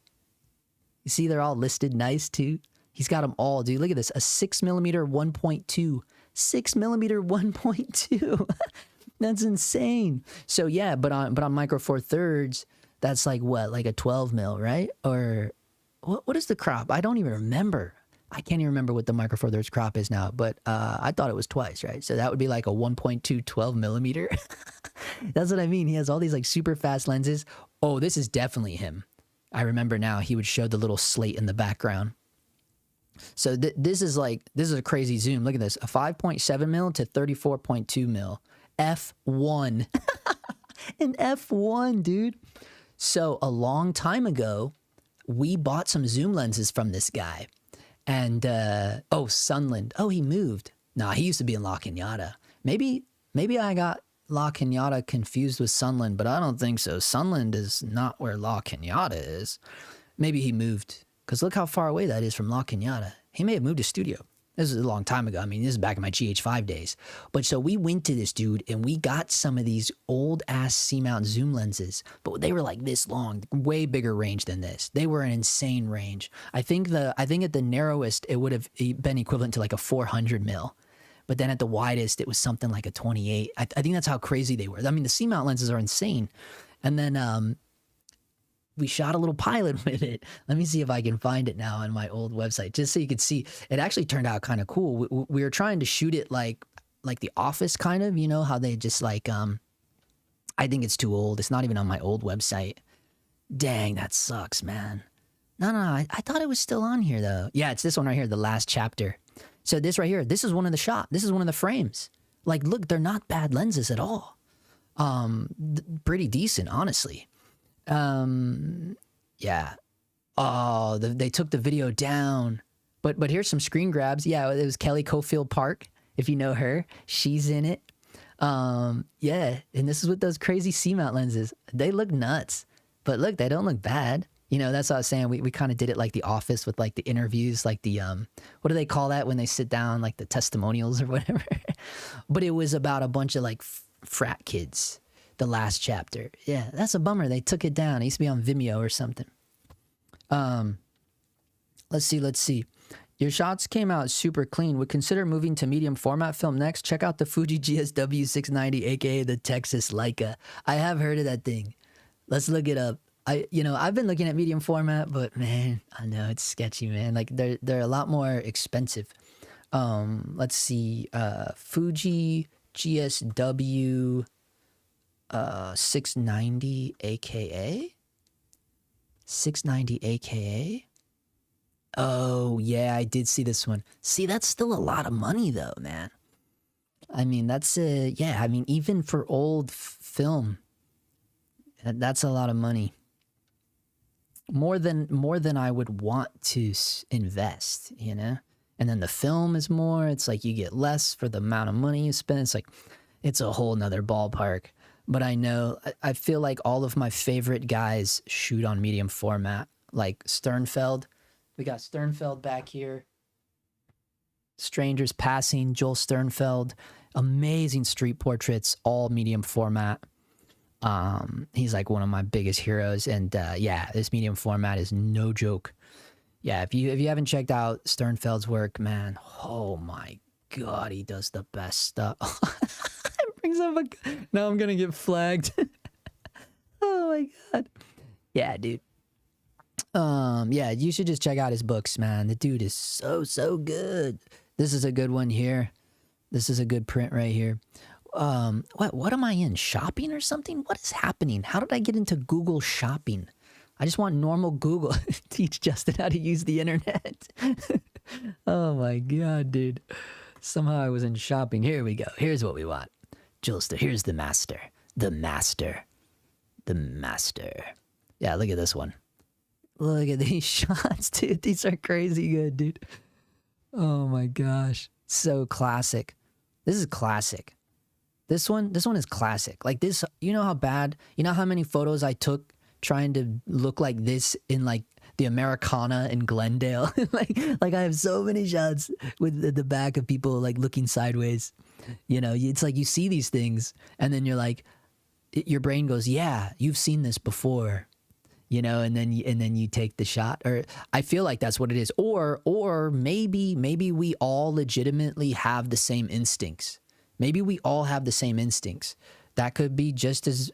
You see they're all listed nice too. He's got them all, dude. Look at this. A 6mm 1.2. 6mm 1.2. That's insane. So yeah, but on Micro Four Thirds, that's like what? Like a 12mm, right? Or what is the crop? I don't even remember. I can't even remember what the Micro Four Thirds crop is now, but I thought it was twice, right? So that would be like a 1.2 12mm. That's what I mean. He has all these like super fast lenses. Oh, this is definitely him. I remember now. He would show the little slate in the background. So this is a crazy zoom. Look at this. A 5.7mm to 34.2mm. F1. An F1, dude. So a long time ago, we bought some zoom lenses from this guy. And, Sunland. Oh, he moved. Nah, he used to be in La Cañada. Maybe I got La Cañada confused with Sunland, but I don't think so. Sunland is not where La Cañada is. Maybe he moved. because look how far away that is from La Cañada. He may have moved to studio. This is a long time ago. I mean, this is back in my GH5 days. But so we went to this dude and we got some of these old ass C-mount zoom lenses, but they were like this long, way bigger range than this. They were an insane range. I think at the narrowest, it would have been equivalent to like a 400 mil. But then at the widest, it was something like a 28. I think that's how crazy they were. I mean, the C-mount lenses are insane. And then we shot a little pilot with it. Let me see if I can find it now on my old website, just so you could see. It actually turned out kind of cool. We were trying to shoot it like The Office, kind of, you know, how they just like, I think it's too old. It's not even on my old website. Dang, that sucks, man. No, I thought it was still on here, though. Yeah, it's this one right here, the last chapter. So this right here, this is one of the shot. This is one of the frames. Like, look, they're not bad lenses at all. Pretty decent, honestly. Yeah. Oh, they took the video down. But here's some screen grabs. Yeah, it was Kelly Cofield Park, if you know her. She's in it. Yeah, and this is with those crazy C-mount lenses. They look nuts. But look, they don't look bad. You know, that's what I was saying. We kind of did it like The Office with like the interviews, like the, what do they call that when they sit down, like the testimonials or whatever? But it was about a bunch of like frat kids, the last chapter. Yeah, that's a bummer. They took it down. It used to be on Vimeo or something. Let's see. Your shots came out super clean. Would consider moving to medium format film next. Check out the Fuji GSW 690, aka the Texas Leica. I have heard of that thing. Let's look it up. I've been looking at medium format, but man, I know it's sketchy, man. Like they're a lot more expensive. Let's see. Fuji GSW 690 aka 690 aka. Oh yeah, I did see this one. See, that's still a lot of money though, man. I mean, that's yeah, I mean, even for old film, that's a lot of money. More than I would want to invest, you know? And then the film is more. It's like you get less for the amount of money you spend. It's like, it's a whole nother ballpark. But I know, I feel like all of my favorite guys shoot on medium format. Like Sternfeld. We got Sternfeld back here. Strangers Passing, Joel Sternfeld. Amazing street portraits, all medium format. He's like one of my biggest heroes, and yeah, this medium format is no joke. Yeah, if you haven't checked out Sternfeld's work, man, oh my god, he does the best stuff. It brings up now I'm gonna get flagged. Oh my god. Yeah, dude. Yeah, you should just check out his books, man. The dude is so good. This is a good one here. This is a good print right here. What am I in? Shopping or something? What is happening? How did I get into Google Shopping? I just want normal Google. Teach Justin how to use the internet. Oh my god, dude. Somehow I was in shopping. Here we go. Here's what we want. Julster, here's the master. The master. The master. Yeah, look at this one. Look at these shots, dude. These are crazy good, dude. Oh my gosh. So classic. This is classic. This one is classic. Like this, you know how bad, you know how many photos I took trying to look like this in like the Americana in Glendale? like I have so many shots with the back of people like looking sideways. You know, it's like you see these things and then you're like, your brain goes, yeah, you've seen this before. You know, and then you take the shot, or I feel like that's what it is, or maybe we all legitimately have the same instincts. Maybe we all have the same instincts. That could be just as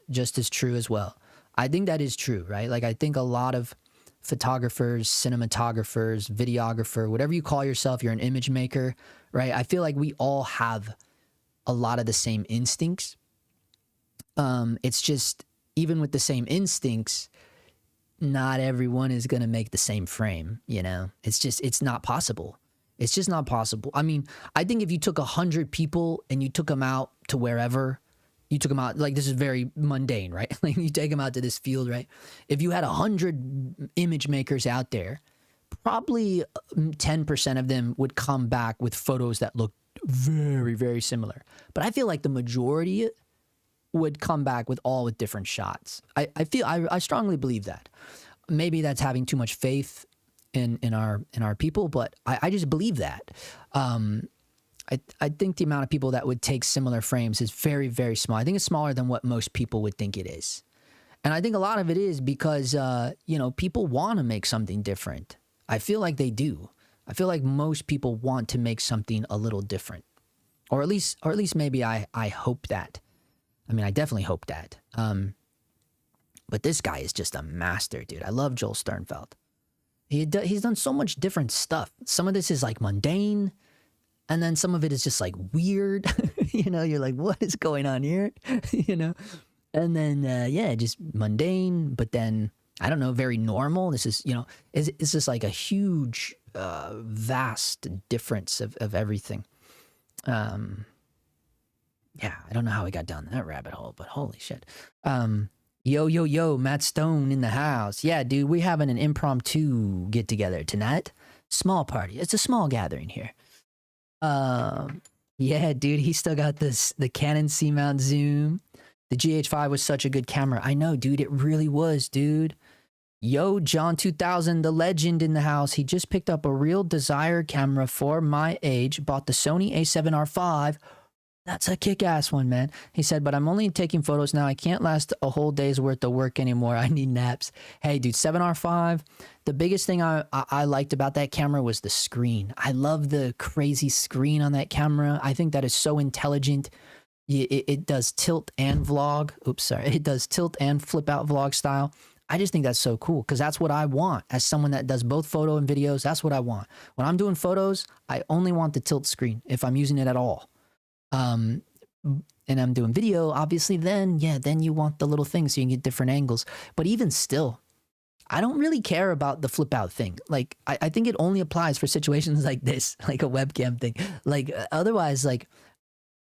true as well. I think that is true, right? Like I think a lot of photographers, cinematographers, videographer, whatever you call yourself, you're an image maker, right? I feel like we all have a lot of the same instincts. It's just even with the same instincts, not everyone is going to make the same frame, you know? It's not possible. It's just not possible. I mean, I think if you took 100 people and you took them out to wherever, you took them out, like this is very mundane, right? Like you take them out to this field, right? If you had 100 image makers out there, probably 10% of them would come back with photos that look very, very similar. But I feel like the majority would come back with different shots. I strongly believe that. Maybe that's having too much faith in our people, but I just believe that. I think the amount of people that would take similar frames is very, very small. I think it's smaller than what most people would think it is. And I think a lot of it is because, you know, people want to make something different. I feel like they do. I feel like most people want to make something a little different. Or at least maybe I hope that. I mean, I definitely hope that. But this guy is just a master, dude. I love Joel Sternfeld. He's done so much different stuff. Some of this is like mundane, and then some of it is just like weird. You know, you're like, what is going on here? You know? And then, yeah, just mundane, but then, I don't know, very normal. This is, you know, it's just like a huge, vast difference of everything. Yeah, I don't know how we got down that rabbit hole, but holy shit. Yo, Matt Stone in the house. Yeah, dude, we're having an impromptu get together tonight. Small party. It's a small gathering here. Yeah, dude, he still got the Canon C-mount zoom. The GH5 was such a good camera. I know, dude, it really was, dude. Yo, John 2000, the legend in the house. He just picked up a real Desire camera for my age. Bought the Sony A7R5. That's a kick-ass one, man. He said, but I'm only taking photos now. I can't last a whole day's worth of work anymore. I need naps. Hey, dude, 7R5. The biggest thing I liked about that camera was the screen. I love the crazy screen on that camera. I think that is so intelligent. It does tilt and vlog. Oops, sorry. It does tilt and flip out vlog style. I just think that's so cool because that's what I want as someone that does both photo and videos. That's what I want. When I'm doing photos, I only want the tilt screen if I'm using it at all. And I'm doing video, obviously, then you want the little thing so you can get different angles. But even still, I don't really care about the flip out thing. Like, I think it only applies for situations like this, like a webcam thing. Like, otherwise, like,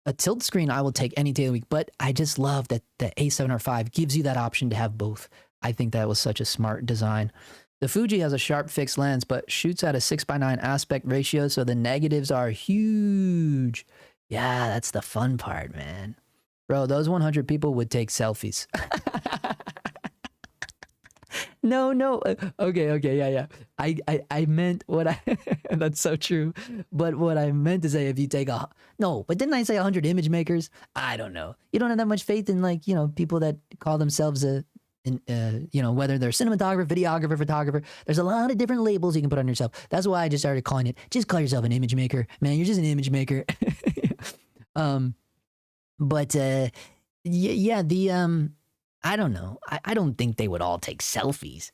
a tilt screen I will take any day of the week. But I just love that the A7R5 gives you that option to have both. I think that was such a smart design. The Fuji has a sharp fixed lens, but shoots at a 6:9 aspect ratio, so the negatives are huge. Yeah, that's the fun part, man. Bro, those 100 people would take selfies. No. Okay, yeah. I meant what I... That's so true. But what I meant to say, if you take a... No, but didn't I say 100 image makers? I don't know. You don't have that much faith in, like, you know, people that call themselves you know, whether they're cinematographer, videographer, photographer. There's a lot of different labels you can put on yourself. That's why I just started calling it, just call yourself an image maker. Man, you're just an image maker. But yeah, I don't know. I don't think they would all take selfies.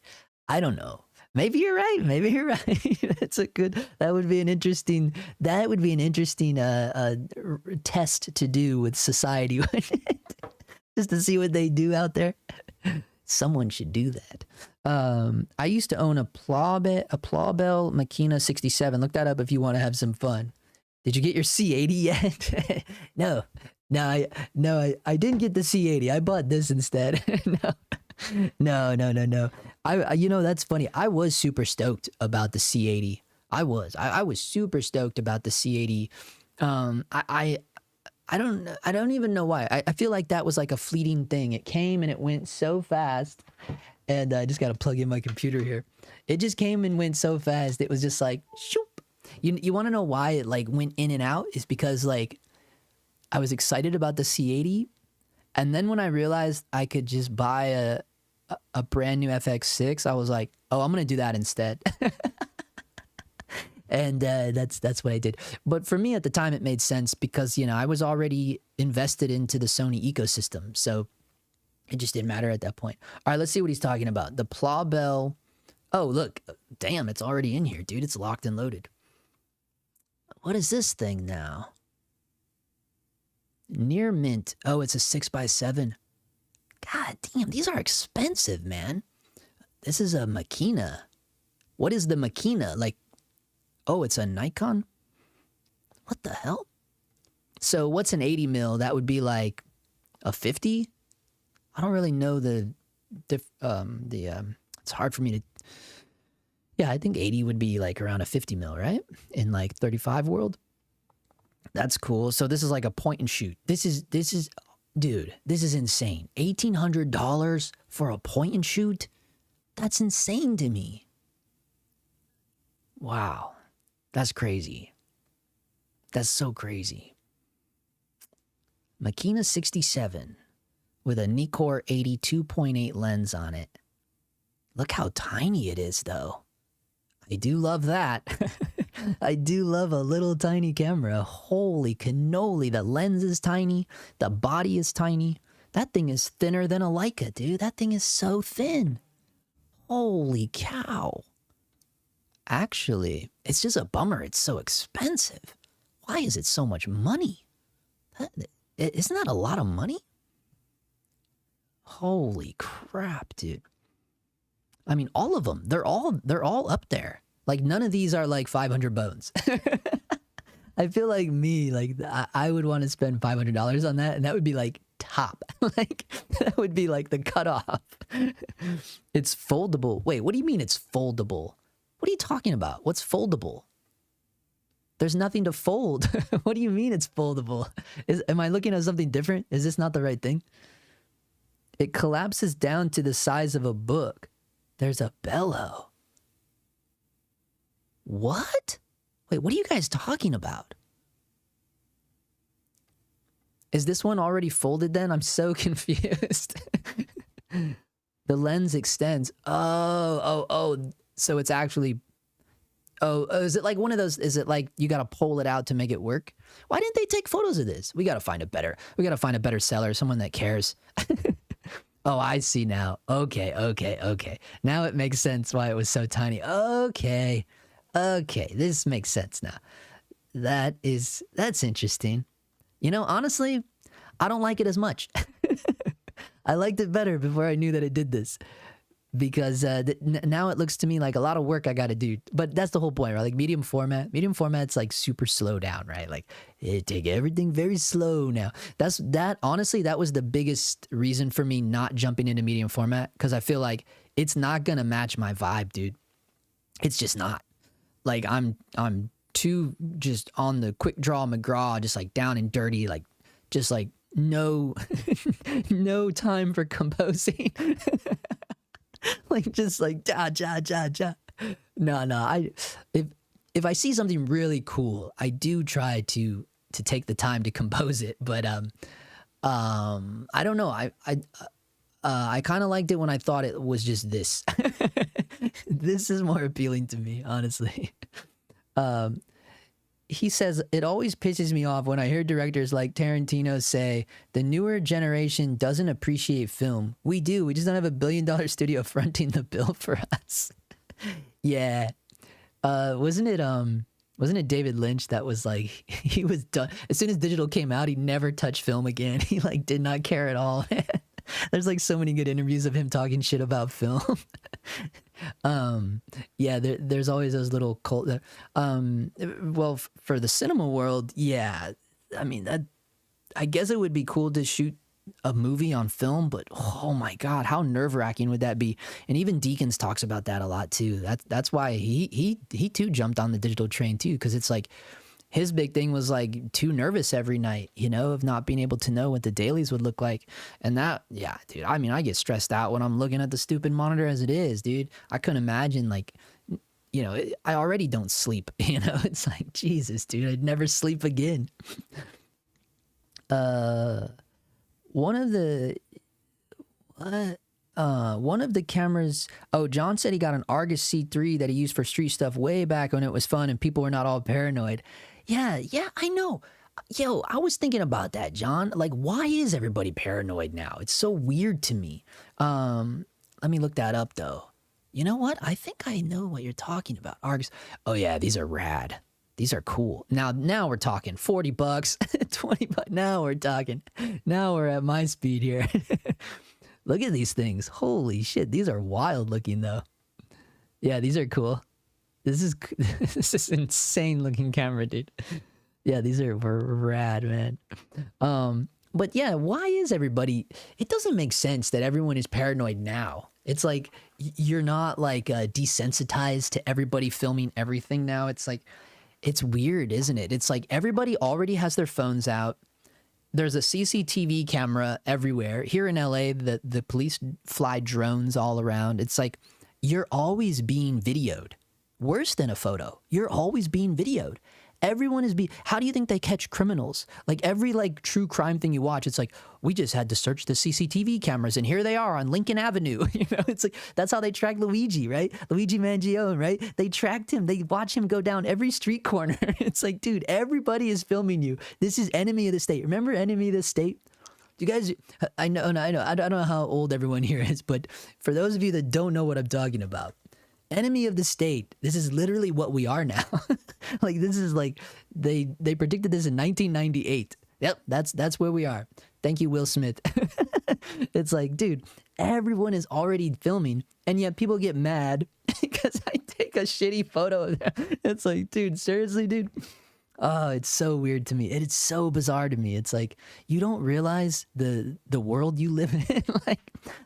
I don't know. Maybe you're right. Maybe you're right. That would be an interesting test to do with society. Just to see what they do out there. Someone should do that. I used to own a Plaubel Makina 67. Look that up if you want to have some fun. Did you get your C80 yet? No, I didn't get the C80. I bought this instead. No. You know, that's funny. I was super stoked about the C80. I was super stoked about the C80. I don't even know why. I feel like that was like a fleeting thing. It came and it went so fast. And I just got to plug in my computer here. It just came and went so fast. It was just like, shoop. You want to know why it like went in and out? Is because like I was excited about the C80. And then when I realized I could just buy a brand new FX6, I was like, oh, I'm going to do that instead. And that's what I did. But for me at the time, it made sense because, you know, I was already invested into the Sony ecosystem. So it just didn't matter at that point. All right, let's see what he's talking about. The Plaubel. Oh, look. Damn, it's already in here, dude. It's locked and loaded. What is this thing now? Near mint. Oh, it's a 6x7. God damn, these are expensive, man. This is a Makina. What is the Makina? Like, oh, it's a Nikon? What the hell? So what's an 80 mil? That would be like a 50? I don't really know it's hard for me to... Yeah, I think 80 would be like around a 50 mil, right? In like 35 world. That's cool. So this is like a point and shoot. This is, dude, this is insane. $1,800 for a point and shoot? That's insane to me. Wow. That's crazy. That's so crazy. Makina 67 with a Nikkor 82.8 lens on it. Look how tiny it is, though. I do love that. I do love a little tiny camera. Holy cannoli, the lens is tiny, the body is tiny. That thing is thinner than a Leica, dude. That thing is so thin. Holy cow. Actually, it's just a bummer it's so expensive. Why is it so much money? Isn't that a lot of money? Holy crap, dude. I mean, all of them, they're all up there. Like, none of these are like 500 bones. I feel like me, like, I would want to spend $500 on that, and that would be like top. Like, that would be like the cutoff. It's foldable. Wait, what do you mean it's foldable? What are you talking about? What's foldable? There's nothing to fold. What do you mean it's foldable? Am I looking at something different? Is this not the right thing? It collapses down to the size of a book. There's a bellow. What? Wait, what are you guys talking about? Is this one already folded then? I'm so confused. The lens extends. Oh. So it's actually... Oh, is it like one of those, is it like you got to pull it out to make it work? Why didn't they take photos of this? We got to find a better seller, someone that cares. Oh, I see now. Okay. Now it makes sense why it was so tiny. Okay. This makes sense now. That's interesting. You know, honestly, I don't like it as much. I liked it better before I knew that it did this. Because now it looks to me like a lot of work I got to do. But that's the whole point, right? Like medium format's like super slow down, right? Like take everything very slow now. Honestly, that was the biggest reason for me not jumping into medium format, because I feel like it's not gonna match my vibe, dude. It's just not. Like I'm too just on the quick draw McGraw, just like down and dirty, like just like no time for composing. Like just like ja. No. If I see something really cool, I do try to take the time to compose it. But I don't know. I kind of liked it when I thought it was just this. This is more appealing to me, honestly. He says, it always pisses me off when I hear directors like Tarantino say, the newer generation doesn't appreciate film. We do. We just don't have $1 billion studio fronting the bill for us. Yeah. Wasn't it David Lynch that was like, he was done. As soon as digital came out, he never touched film again. He like did not care at all. There's like so many good interviews of him talking shit about film. Yeah, there's always those little cult. Well, for the cinema world, yeah. I mean, I guess it would be cool to shoot a movie on film, but oh my god, how nerve-wracking would that be? And even Deakins talks about that a lot too. That's why he too jumped on the digital train too, because it's like his big thing was like too nervous every night, you know, of not being able to know what the dailies would look like. And that, yeah, dude, I mean, I get stressed out when I'm looking at the stupid monitor as it is, dude. I couldn't imagine, like, you know, I already don't sleep, you know. It's like, Jesus, dude, I'd never sleep again. One of the cameras, John said he got an Argus C3 that he used for street stuff way back when it was fun and people were not all paranoid. Yeah, I know. Yo, I was thinking about that, John. Like, why is everybody paranoid now? It's so weird to me. Let me look that up, though. You know what? I think I know what you're talking about. Argus. Oh, yeah, these are rad. These are cool. Now we're talking $40, $20. Now we're talking. Now we're at my speed here. Look at these things. Holy shit. These are wild looking, though. Yeah, these are cool. This is insane looking camera, dude. Yeah, these are rad, man. But yeah, why is everybody... It doesn't make sense that everyone is paranoid now. It's like, you're not like desensitized to everybody filming everything now. It's like, it's weird, isn't it? It's like everybody already has their phones out. There's a CCTV camera everywhere. Here in LA, the police fly drones all around. It's like, you're always being videoed. worse than a photo. You're always being videoed. Everyone is how do you think they catch criminals? Like every like true crime thing you watch, it's like, we just had to search the CCTV cameras and here they are on Lincoln Avenue. You know, it's like, that's how they track Luigi, right? Luigi Mangione, right? They tracked him. They watch him go down every street corner. It's like, dude, everybody is filming you. This is Enemy of the State. Remember Enemy of the State? You guys, I know. I don't know how old everyone here is, but for those of you that don't know what I'm talking about, Enemy of the State, this is literally what we are now. Like, this is like, they predicted this in 1998. Yep, that's where we are. Thank you, Will Smith. It's like, dude, everyone is already filming, and yet people get mad because I take a shitty photo of them. It's like, dude, seriously, dude? Oh, it's so weird to me. It's so bizarre to me. It's like, you don't realize the world you live in.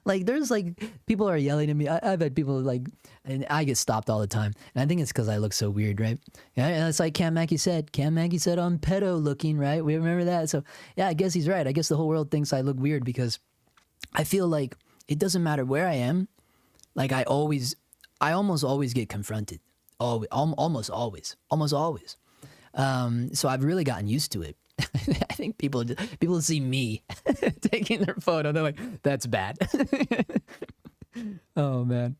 like there's like, people are yelling at me. I've had people like, and I get stopped all the time. And I think it's because I look so weird, right? Yeah, and it's like Cam Mackey said. Cam Mackey said I'm pedo looking, right? We remember that. So yeah, I guess he's right. I guess the whole world thinks I look weird because I feel like it doesn't matter where I am. Like I almost always get confronted. Almost always. So I've really gotten used to it. I think people see me taking their photo. They're like, that's bad. Oh, man.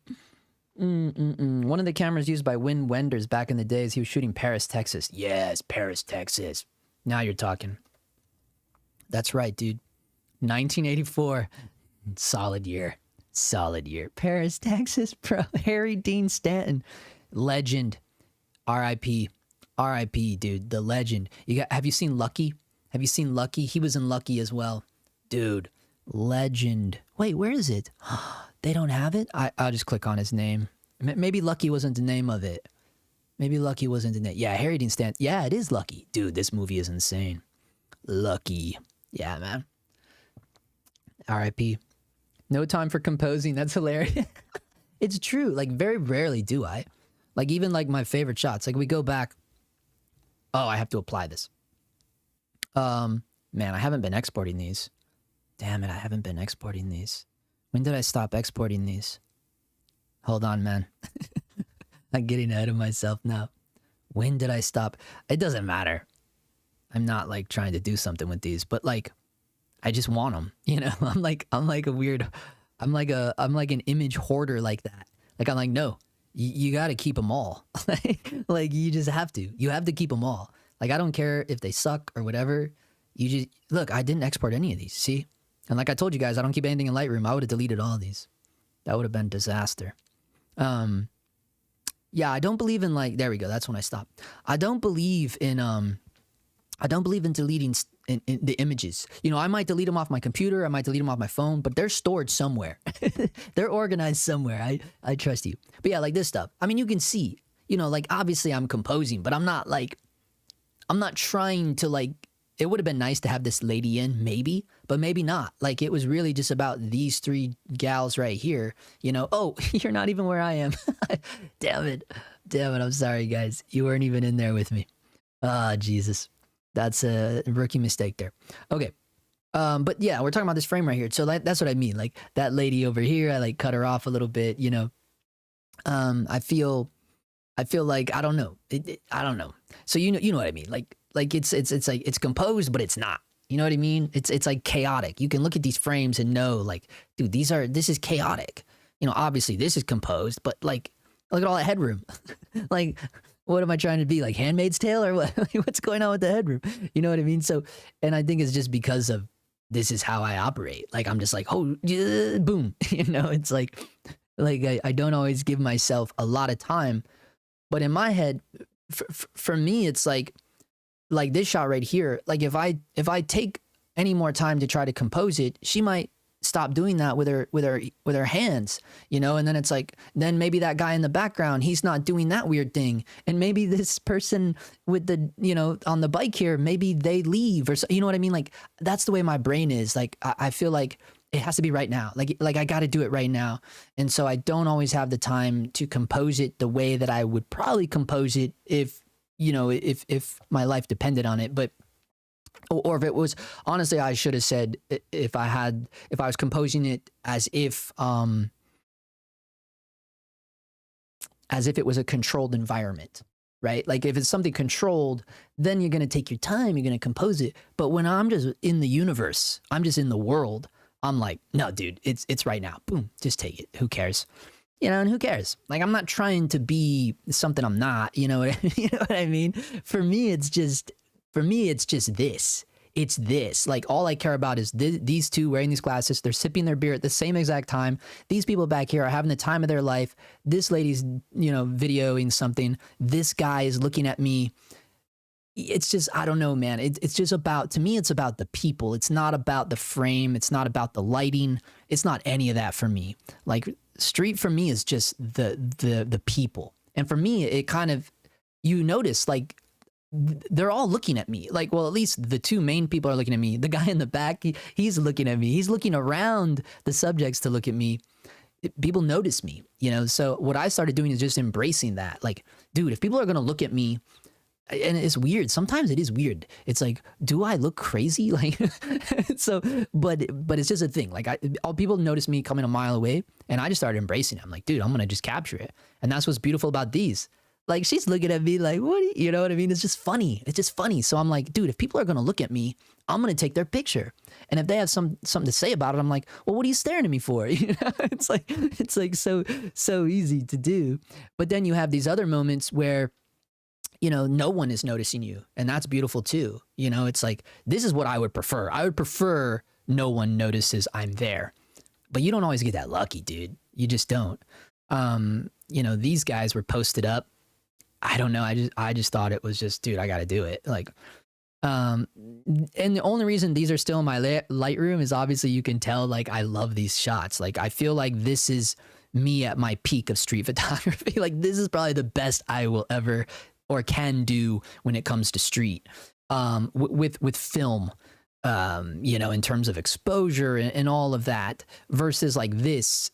One of the cameras used by Win Wenders back in the days, he was shooting Paris, Texas. Yes, Paris, Texas. Now you're talking. That's right, dude. 1984. Solid year. Paris, Texas, bro. Harry Dean Stanton. Legend. R.I.P. R.I.P. dude, the legend. Have you seen Lucky? He was in Lucky as well. Dude, legend. Wait, where is it? They don't have it? I'll just click on his name. Maybe Lucky wasn't the name of it. Yeah, Harry Dean Stanton. Yeah, it is Lucky. Dude, this movie is insane. Lucky. Yeah, man. R.I.P. No time for composing. That's hilarious. It's true. Like, very rarely do I. Like, even like my favorite shots. Like, we go back. Oh, I have to apply this. Man, I haven't been exporting these. Damn it, I haven't been exporting these. When did I stop exporting these? Hold on, man. I'm getting ahead of myself now. When did I stop? It doesn't matter. I'm not like trying to do something with these, but like, I just want them. You know, I'm like an image hoarder like that. Like, I'm like, no. You got to keep them all. Like, you just have to. You have to keep them all. Like, I don't care if they suck or whatever. You just... Look, I didn't export any of these, see? And like I told you guys, I don't keep anything in Lightroom. I would have deleted all of these. That would have been disaster. Yeah, I don't believe in, like... There we go. That's when I stopped. I don't believe in deleting in the images. You know, I might delete them off my computer. I might delete them off my phone, but they're stored somewhere. They're organized somewhere. I trust you. But yeah, like this stuff. I mean, you can see, you know, like obviously I'm composing, but I'm not trying to like, it would have been nice to have this lady in, maybe, but maybe not. Like, it was really just about these three gals right here. You know, oh, you're not even where I am. Damn it. I'm sorry, guys. You weren't even in there with me. Ah, Jesus. That's a rookie mistake there. Okay. But yeah, we're talking about this frame right here. So that's what I mean. Like, that lady over here, I like cut her off a little bit, you know. I feel like, I don't know. I don't know. So you know what I mean? Like it's like, it's composed, but it's not. You know what I mean? It's like chaotic. You can look at these frames and know, like, dude, this is chaotic. You know, obviously this is composed, but like, look at all that headroom. Like, what am I trying to be, like Handmaid's Tale or what? What's going on with the headroom? You know what I mean? So, and I think it's just because of this is how I operate. Like, I'm just like, oh, yeah, boom. You know, it's like I don't always give myself a lot of time, but in my head, for me, it's like this shot right here. Like, if I take any more time to try to compose it, she might stop doing that with her hands, you know. And then it's like, then maybe that guy in the background, he's not doing that weird thing, and maybe this person with the, you know, on the bike here, maybe they leave or so, you know what I mean? Like, that's the way my brain is. Like, I feel like it has to be right now. Like I got to do it right now, and so I don't always have the time to compose it the way that I would probably compose it if, you know, if my life depended on it. But or if it was, honestly, I should have said, if I was composing it as if as if it was a controlled environment, right? Like if it's something controlled, then you're going to take your time, you're going to compose it. But when I'm just in the universe, I'm just in the world, I'm like, no, dude, it's right now. Boom, just take it. Who cares? You know, and who cares? Like, I'm not trying to be something I'm not, you know what I mean? For me, it's just this. It's this. Like, all I care about is these two wearing these glasses. They're sipping their beer at the same exact time. These people back here are having the time of their life. This lady's, you know, videoing something. This guy is looking at me. It's just, I don't know, man. It's just about, to me, it's about the people. It's not about the frame. It's not about the lighting. It's not any of that for me. Like, street for me is just the people. And for me, it kind of, you notice, like, they're all looking at me. Like, well, at least the two main people are looking at me. The guy in the back, he's looking at me. He's looking around the subjects to look at me. People notice me, you know? So what I started doing is just embracing that. Like, dude, if people are going to look at me, and it's weird. Sometimes it is weird. It's like, do I look crazy? Like, so, but it's just a thing. Like, all people notice me coming a mile away, and I just started embracing it. I'm like, dude, I'm gonna just capture it. And that's what's beautiful about these. Like, she's looking at me like, what? You know what I mean? It's just funny. It's just funny. So I'm like, dude, if people are gonna look at me, I'm gonna take their picture. And if they have something to say about it, I'm like, well, what are you staring at me for? You know, it's like so easy to do. But then you have these other moments where, you know, no one is noticing you. And that's beautiful too. You know, it's like, this is what I would prefer. I would prefer no one notices I'm there. But you don't always get that lucky, dude. You just don't. You know, these guys were posted up. I don't know. I just thought it was just, dude, I got to do it. Like, and the only reason these are still in my Lightroom is obviously you can tell, like, I love these shots. Like, I feel like this is me at my peak of street photography. Like, this is probably the best I will ever or can do when it comes to street, with film, you know, in terms of exposure and all of that, versus like this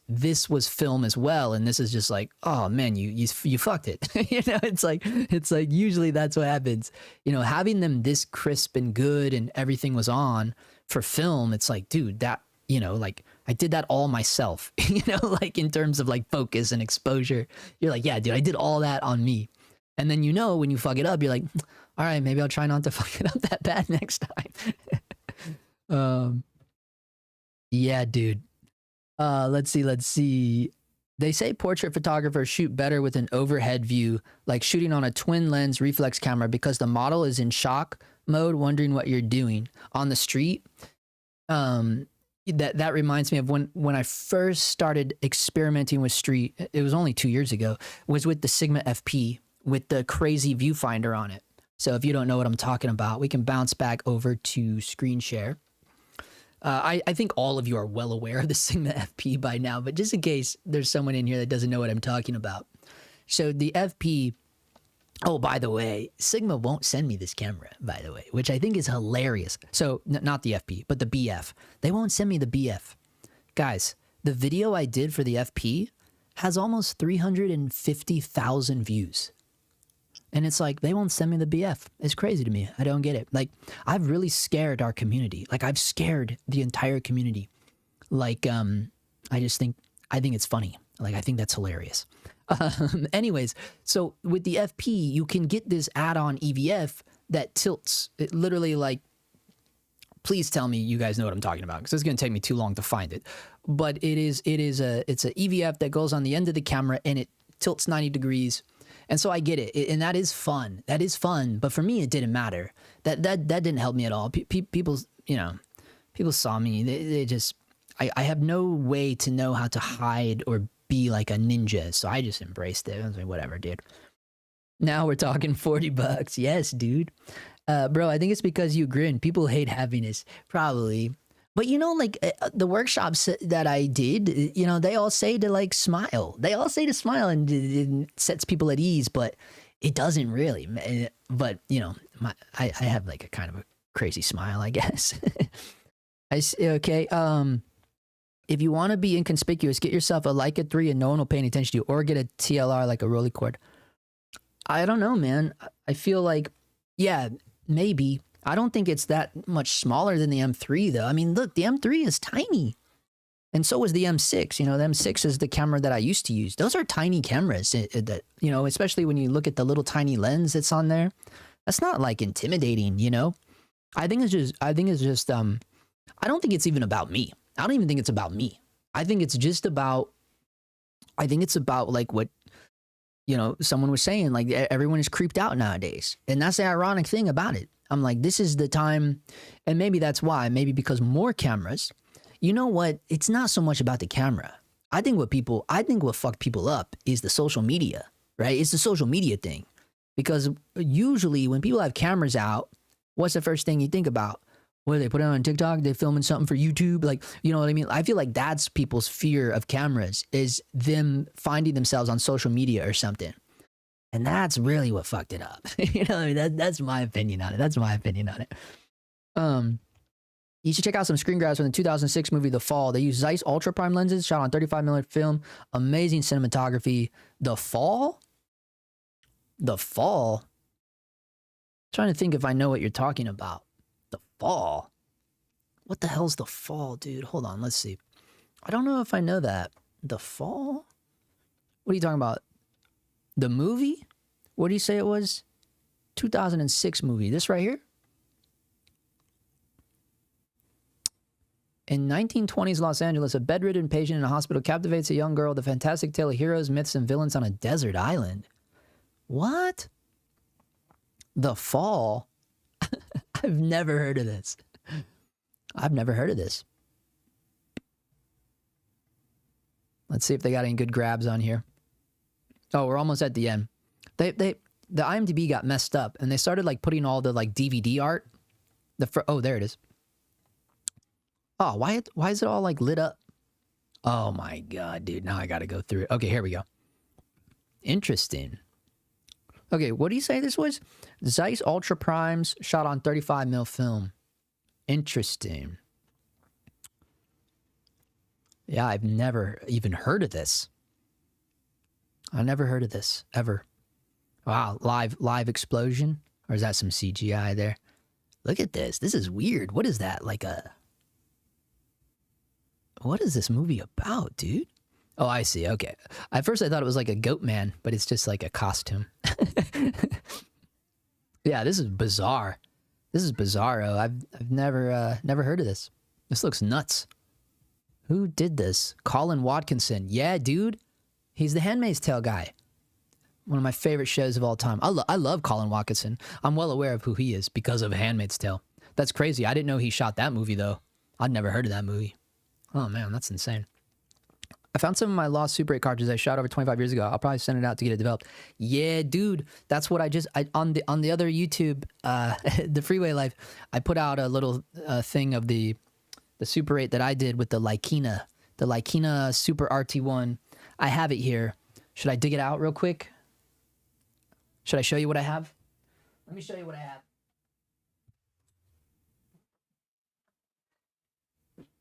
was film as well. And this is just like, oh man, you fucked it. You know, it's like usually that's what happens, you know, having them this crisp and good and everything was on for film. It's like, dude, that, you know, like I did that all myself, you know, like in terms of like focus and exposure, you're like, yeah, dude, I did all that on me. And then, you know, when you fuck it up, you're like, all right, maybe I'll try not to fuck it up that bad next time. Yeah, dude. Let's see. They say portrait photographers shoot better with an overhead view, like shooting on a twin lens reflex camera, because the model is in shock mode, wondering what you're doing on the street. That reminds me of when I first started experimenting with street. It was only 2 years ago. Was with the Sigma FP with the crazy viewfinder on it. So if you don't know what I'm talking about, we can bounce back over to screen share. I think all of you are well aware of the Sigma FP by now, but just in case there's someone in here that doesn't know what I'm talking about. So the FP, oh, by the way, Sigma won't send me this camera, by the way, which I think is hilarious. So not the FP, but the BF. They won't send me the BF. Guys, the video I did for the FP has almost 350,000 views. And it's like, they won't send me the BF. It's crazy to me. I don't get it. Like, I've really scared our community. Like, I've scared the entire community. Like, I think it's funny. Like, I think that's hilarious. Anyways, so with the FP, you can get this add-on EVF that tilts. It literally, like, please tell me you guys know what I'm talking about, because it's going to take me too long to find it. But it's a EVF that goes on the end of the camera, and it tilts 90 degrees. And so I get it, and that is fun. That is fun, but for me, it didn't matter. That didn't help me at all. People, you know, people saw me. They just, I have no way to know how to hide or be like a ninja, so I just embraced it. I was like, whatever, dude. Now we're talking $40. Yes, dude. Bro, I think it's because you grin. People hate happiness, probably. But, you know, like the workshops that I did, you know, they all say to like smile. They all say to smile, and it sets people at ease, but it doesn't really. But, you know, I have like a kind of a crazy smile, I guess. Okay. If you want to be inconspicuous, get yourself a Leica 3 and no one will pay any attention to you, or get a TLR like a rolly cord. I don't know, man. I feel like, yeah, maybe. I don't think it's that much smaller than the M3, though. I mean, look, the M3 is tiny. And so was the M6. You know, the M6 is the camera that I used to use. Those are tiny cameras that, you know, especially when you look at the little tiny lens that's on there. That's not like intimidating, you know? I think it's just, I don't think it's even about me. I don't even think it's about me. I think it's just about, like what, you know, someone was saying, like everyone is creeped out nowadays. And that's the ironic thing about it. I'm like, this is the time, and maybe that's why, maybe because more cameras, you know what? It's not so much about the camera. I think what fucked people up is the social media, right? It's the social media thing. Because usually when people have cameras out, what's the first thing you think about? What, they put it on TikTok? They're filming something for YouTube? Like, you know what I mean? I feel like that's people's fear of cameras, is them finding themselves on social media or something. And that's really what fucked it up. You know what I mean? That's my opinion on it. You should check out some screen grabs from the 2006 movie The Fall. They use Zeiss ultra prime lenses shot on 35mm film. Amazing cinematography. The Fall? The Fall? I'm trying to think if I know what you're talking about. The Fall? What the hell's The Fall, dude? Hold on, let's see. I don't know if I know that. The Fall? What are you talking about? The movie? What do you say it was? 2006 movie. This right here? In 1920s Los Angeles, a bedridden patient in a hospital captivates a young girl with a fantastic tale of heroes, myths, and villains on a desert island. What? The Fall? I've never heard of this. Let's see if they got any good grabs on here. Oh, we're almost at the end. The IMDb got messed up, and they started like putting all the like DVD art. Oh, there it is. Oh, why is it all like lit up? Oh my god, dude! Now I gotta go through it. Okay, here we go. Interesting. Okay, what do you say this was? Zeiss Ultra Primes shot on 35mm film. Interesting. Yeah, I've never even heard of this. I never heard of this, ever. Wow, live explosion? Or is that some CGI there? Look at this. This is weird. What is that? Like a... What is this movie about, dude? Oh, I see. Okay. At first I thought it was like a goat man, but it's just like a costume. Yeah, this is bizarre. This is bizarro. I've never heard of this. This looks nuts. Who did this? Colin Watkinson. Yeah, dude. He's the Handmaid's Tale guy. One of my favorite shows of all time. I love Colin Watkinson. I'm well aware of who he is because of Handmaid's Tale. That's crazy. I didn't know he shot that movie, though. I'd never heard of that movie. Oh, man, that's insane. I found some of my lost Super 8 cartridges I shot over 25 years ago. I'll probably send it out to get it developed. Yeah, dude. That's what on the other YouTube, the Freeway Life, I put out a little thing of the Super 8 that I did with the Leica Super RT1. I have it here. Should I dig it out real quick? Should I show you what I have? Let me show you what I have.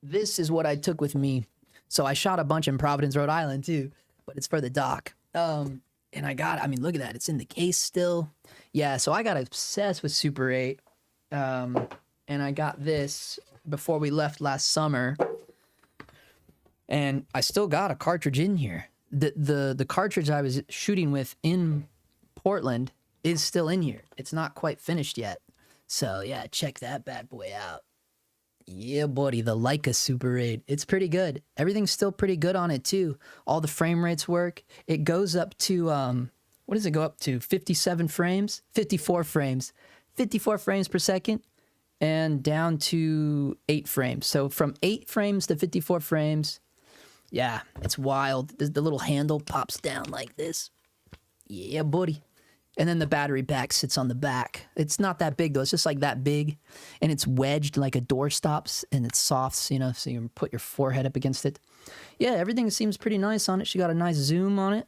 This is what I took with me. So I shot a bunch in Providence, Rhode Island too, but it's for the doc. And I mean, look at that. It's in the case still. Yeah, so I got obsessed with Super 8. And I got this before we left last summer. And I still got a cartridge in here. The cartridge I was shooting with in Portland is still in here. It's not quite finished yet. So yeah, check that bad boy out. Yeah, buddy, the Leica Super 8. It's pretty good. Everything's still pretty good on it, too. All the frame rates work. It goes up to, what does it go up to? 57 frames? 54 frames. 54 frames per second and down to 8 frames. So from 8 frames to 54 frames, yeah, it's wild. The little handle pops down like this. Yeah, buddy. And then the battery pack sits on the back. It's not that big, though. It's just like that big. And it's wedged like a door stops. And it's soft, you know, so you can put your forehead up against it. Yeah, everything seems pretty nice on it. She got a nice zoom on it.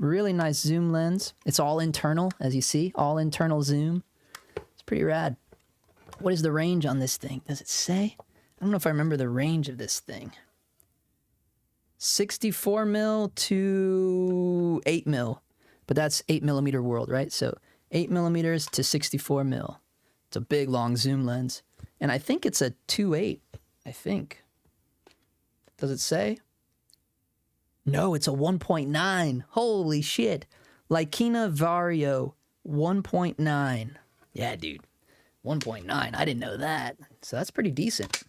Really nice zoom lens. It's all internal, as you see. All internal zoom. It's pretty rad. What is the range on this thing? Does it say? I don't know if I remember the range of this thing. 64 mil to 8 mil. But that's 8mm world, right? So 8mm to 64 mil. It's a big, long zoom lens. And I think it's a 2.8, I think. Does it say? No, it's a 1.9. Holy shit. Lycina Vario 1.9. Yeah, dude. 1.9. I didn't know that. So that's pretty decent.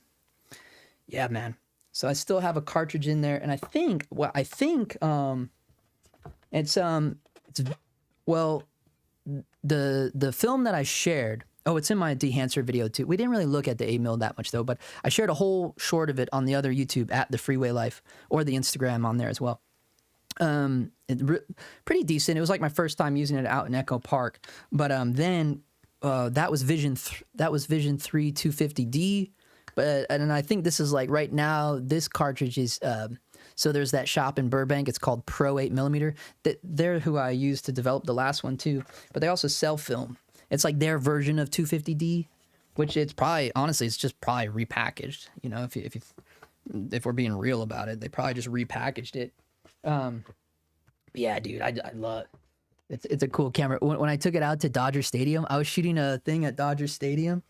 Yeah, man. So I still have a cartridge in there, and I think it's well, the film that I shared. Oh, it's in my dehancer video too. We didn't really look at the 8mm that much though, but I shared a whole short of it on the other YouTube at the Freeway Life, or the Instagram on there as well. Pretty decent. It was like my first time using it out in Echo Park, but then that was Vision 3 250D. But and I think this is like right now this cartridge is so there's that shop in Burbank. It's called Pro 8mm. They're who I used to develop the last one too. But they also sell film. It's like their version of 250D, which it's probably, honestly, it's just probably repackaged. You know, if we're being real about it, they probably just repackaged it. Yeah, dude, I love it. It's a cool camera. When I took it out to Dodger Stadium, I was shooting a thing at Dodger Stadium.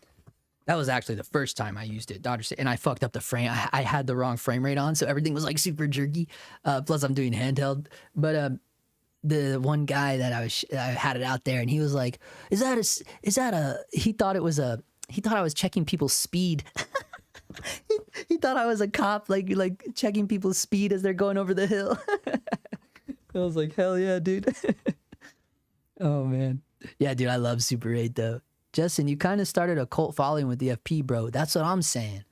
That was actually the first time I used it, and I fucked up the frame. I had the wrong frame rate on, so everything was like super jerky. Plus, I'm doing handheld. But the one guy that I had it out there, and he was like, "Is that a?" He thought I was checking people's speed. he thought I was a cop, like checking people's speed as they're going over the hill. I was like, hell yeah, dude. Oh man, yeah, dude, I love Super 8 though. Justin, you kind of started a cult following with the FP, bro. That's what I'm saying.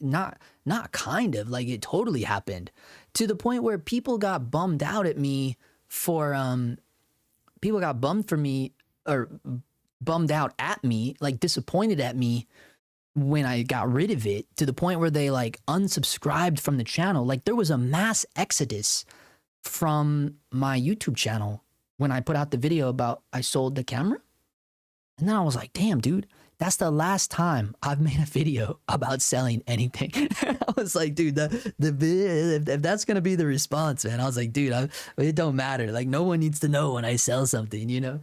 Not kind of, like it totally happened, to the point where people got bummed out at me for bummed out at me, like disappointed at me when I got rid of it, to the point where they like unsubscribed from the channel. Like there was a mass exodus from my YouTube channel when I put out the video about I sold the camera. And then I was like, damn, dude, that's the last time I've made a video about selling anything. I was like, dude, if that's going to be the response, man, I was like, dude, it don't matter. Like, no one needs to know when I sell something, you know?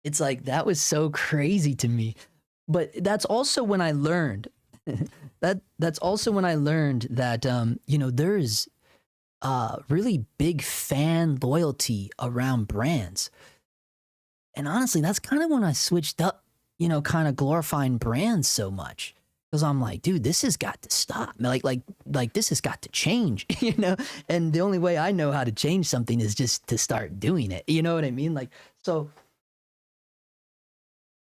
It's like, that was so crazy to me. But that's also when I learned, that's also when I learned that, you know, there's really big fan loyalty around brands. And honestly, that's kind of when I switched up, you know, kind of glorifying brands so much. Because I'm like, dude, this has got to stop. Like this has got to change, you know? And the only way I know how to change something is just to start doing it. You know what I mean? Like, so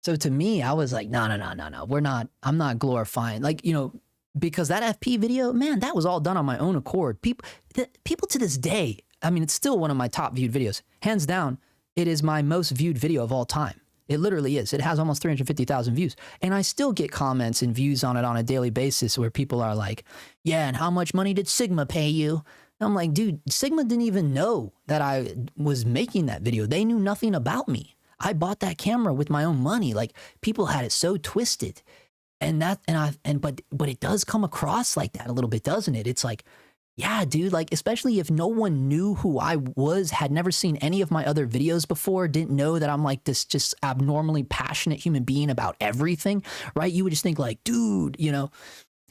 to me, I was like, no, I'm not glorifying. Like, you know, because that FP video, man, that was all done on my own accord. People to this day, I mean, it's still one of my top viewed videos. Hands down, it is my most viewed video of all time. It literally is. It has almost 350,000 views. And I still get comments and views on it on a daily basis where people are like, yeah, and how much money did Sigma pay you? And I'm like, dude, Sigma didn't even know that I was making that video. They knew nothing about me. I bought that camera with my own money. Like, people had it so twisted. But it does come across like that a little bit, doesn't it? It's like, yeah, dude, like, especially if no one knew who I was, had never seen any of my other videos before, didn't know that I'm like this just abnormally passionate human being about everything, right? You would just think like, dude, you know,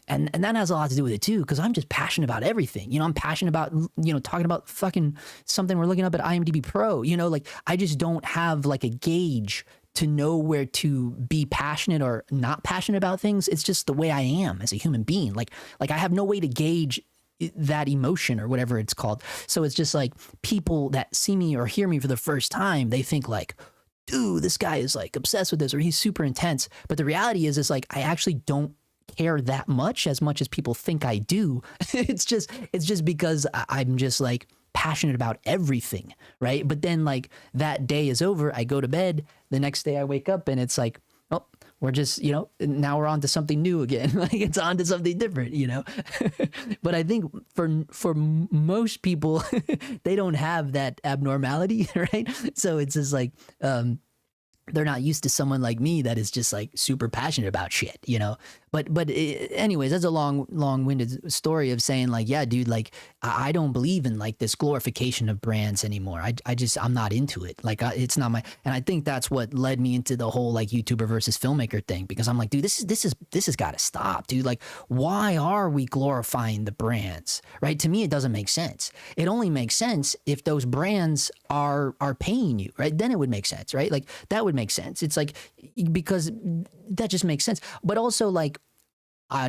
and that has a lot to do with it too, because I'm just passionate about everything. You know, I'm passionate about, you know, talking about fucking something we're looking up at IMDb Pro, you know, like I just don't have like a gauge to know where to be passionate or not passionate about things. It's just the way I am as a human being. Like I have no way to gauge that emotion or whatever it's called. So it's just like people that see me or hear me for the first time, they think like, dude, this guy is like obsessed with this, or he's super intense. But the reality is like, I actually don't care that much as people think I do. It's just because I'm just like passionate about everything, right? But then like that day is over, I go to bed, the next day I wake up and it's like, oh, we're just, you know, now we're on to something new again. Like it's on to something different, you know? But I think for most people, they don't have that abnormality, right? So it's just like, they're not used to someone like me that is just like super passionate about shit, you know? anyways, that's a long-winded story of saying like, yeah, dude, like I don't believe in like this glorification of brands anymore. I'm not into it. Like it's not my, and I think that's what led me into the whole like YouTuber versus filmmaker thing, because I'm like, dude, this has got to stop, dude. Like, why are we glorifying the brands, right? To me, it doesn't make sense. It only makes sense if those brands are paying you, right? Then it would make sense, right? Like that would make sense. It's like, because that just makes sense. But also like,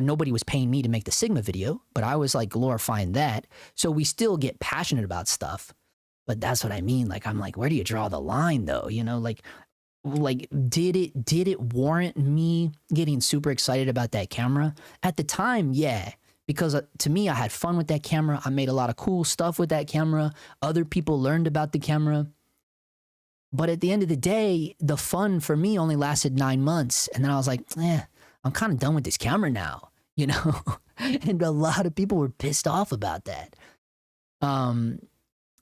nobody was paying me to make the Sigma video, but I was like glorifying that. So we still get passionate about stuff, but that's what I mean. Like, I'm like, where do you draw the line though? You know, like did it warrant me getting super excited about that camera? At the time, yeah, because to me, I had fun with that camera. I made a lot of cool stuff with that camera. Other people learned about the camera. But at the end of the day, the fun for me only lasted 9 months. And then I was like, I'm kind of done with this camera now, you know? And a lot of people were pissed off about that.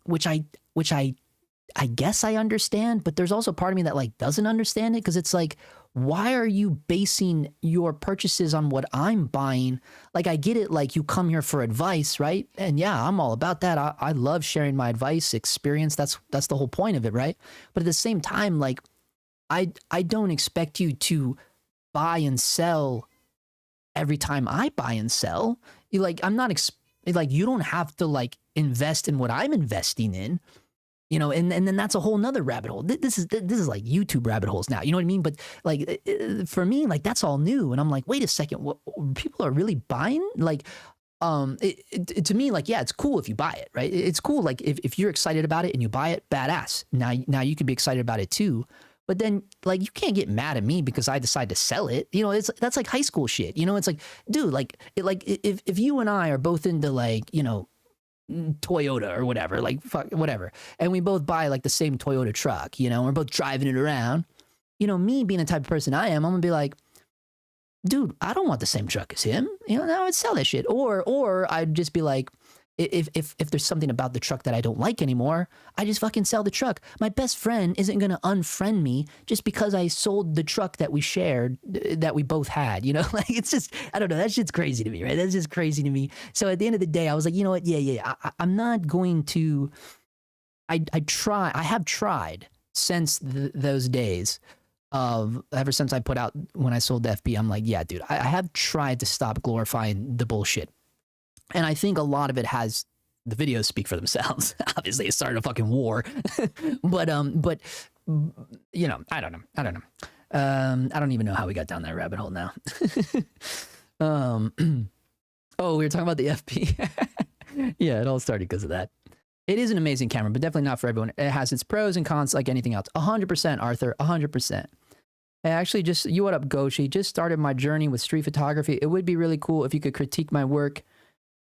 Which I guess I understand, but there's also part of me that like doesn't understand it, because it's like, why are you basing your purchases on what I'm buying? Like, I get it, like you come here for advice, right? And yeah, I'm all about that. I love sharing my advice, experience. That's the whole point of it, right? But at the same time, like I don't expect you to buy and sell every time I buy and sell. Like, I'm not like, you don't have to like invest in what I'm investing in, you know. And then that's a whole nother rabbit hole. This is like YouTube rabbit holes now, you know what I mean? But like for me, like that's all new, and I'm like, wait a second, what, people are really buying? Like to me, like, yeah, it's cool if you buy it, right? It's cool, like if you're excited about it and you buy it, badass. Now you can be excited about it too. But then, like, you can't get mad at me because I decide to sell it. You know, that's like high school shit. You know, it's like, dude, like if you and I are both into like, you know, Toyota or whatever, like fuck whatever, and we both buy like the same Toyota truck, you know, we're both driving it around. You know, me being the type of person I am, I'm gonna be like, dude, I don't want the same truck as him. You know, I would sell that shit. Or I'd just be like, if there's something about the truck that I don't like anymore, I just fucking sell the truck. My best friend isn't gonna unfriend me just because I sold the truck that we shared, that we both had, you know? Like, it's just, I don't know, that shit's crazy to me, right? That's just crazy to me. So at the end of the day, I was like, you know what? Yeah. I'm not going to, I have tried since those days of, ever since I put out, when I sold the FB, I'm like, yeah, dude, I have tried to stop glorifying the bullshit. And I think a lot of it has, the videos speak for themselves. Obviously, it started a fucking war, but you know, I don't know. I don't even know how we got down that rabbit hole now. Oh, we were talking about the FP. Yeah, it all started because of that. It is an amazing camera, but definitely not for everyone. It has its pros and cons like anything else. 100%, Arthur. 100%. I actually just, you what up, Goshi? Just started my journey with street photography. It would be really cool if you could critique my work.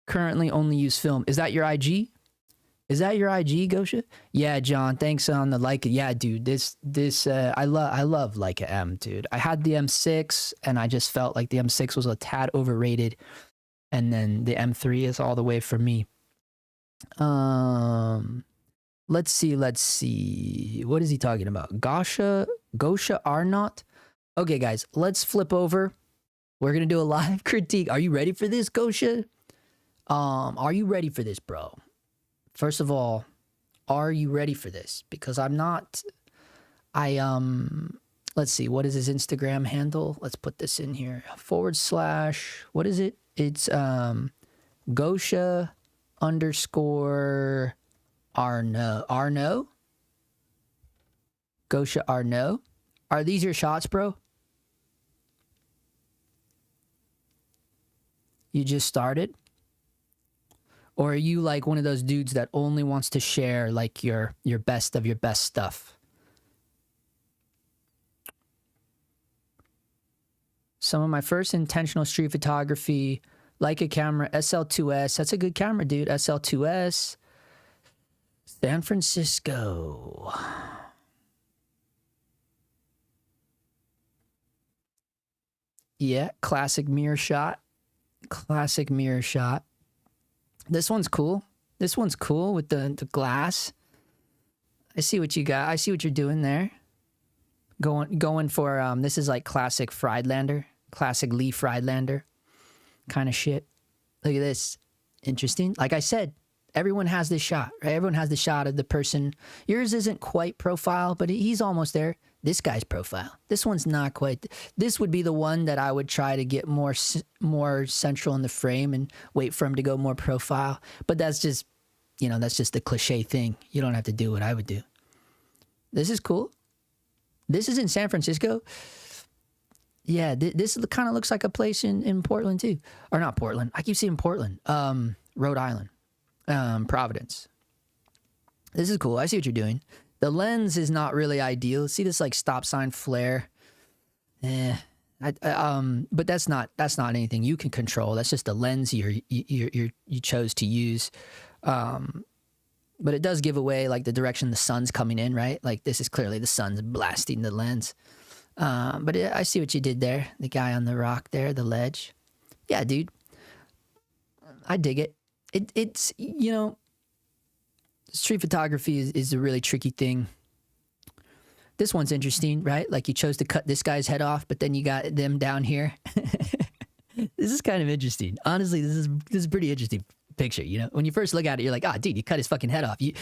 Currently only use film. Is that your IG? Is that your IG, Gosha? Yeah, John, thanks on the Leica. Yeah, dude, I love Leica M, dude. I had the M6 and I just felt like the M6 was a tad overrated, and then the M3 is all the way for me. Let's see. What is he talking about? Gosha Arnott? Okay, guys, let's flip over. We're gonna do a live critique. Are you ready for this, Gosha? Are you ready for this, bro? First of all, are you ready for this? Because I'm not. Let's see, what is his Instagram handle? Let's put this in here. / what is it? It's Gosha _ Arno. Gosha Arno. Are these your shots, bro? You just started? Or are you like one of those dudes that only wants to share like your best of your best stuff? Some of my first intentional street photography, Leica camera, SL2S. That's a good camera, dude. SL2S. San Francisco. Yeah, classic mirror shot. Classic mirror shot. This one's cool. This one's cool with the glass. I see what you got. I see what you're doing there. Going for this is like classic Friedlander. Classic Lee Friedlander kind of shit. Look at this. Interesting. Like I said, everyone has this shot, right? Everyone has the shot of the person. Yours isn't quite profile, but he's almost there. This guy's profile. This one's not quite. This would be the one that I would try to get more central in the frame and wait for him to go more profile. But that's just, you know, that's just the cliche thing. You don't have to do what I would do. This is cool. This is in San Francisco. Yeah, this kind of looks like a place in Portland too. Or not Portland. I keep saying Portland. Rhode Island. Providence. This is cool. I see what you're doing. The lens is not really ideal. See this like stop sign flare? But that's not anything you can control. That's just the lens you chose to use. But it does give away like the direction the sun's coming in, right? Like this is clearly the sun's blasting the lens. But I see what you did there. The guy on the rock there, the ledge. Yeah, dude. I dig it. It's, you know, street photography is a really tricky thing. This one's interesting, right? Like you chose to cut this guy's head off, but then you got them down here. This is kind of interesting. Honestly, this is a pretty interesting picture, you know? When you first look at it, you're like, oh, dude, you cut his fucking head off. You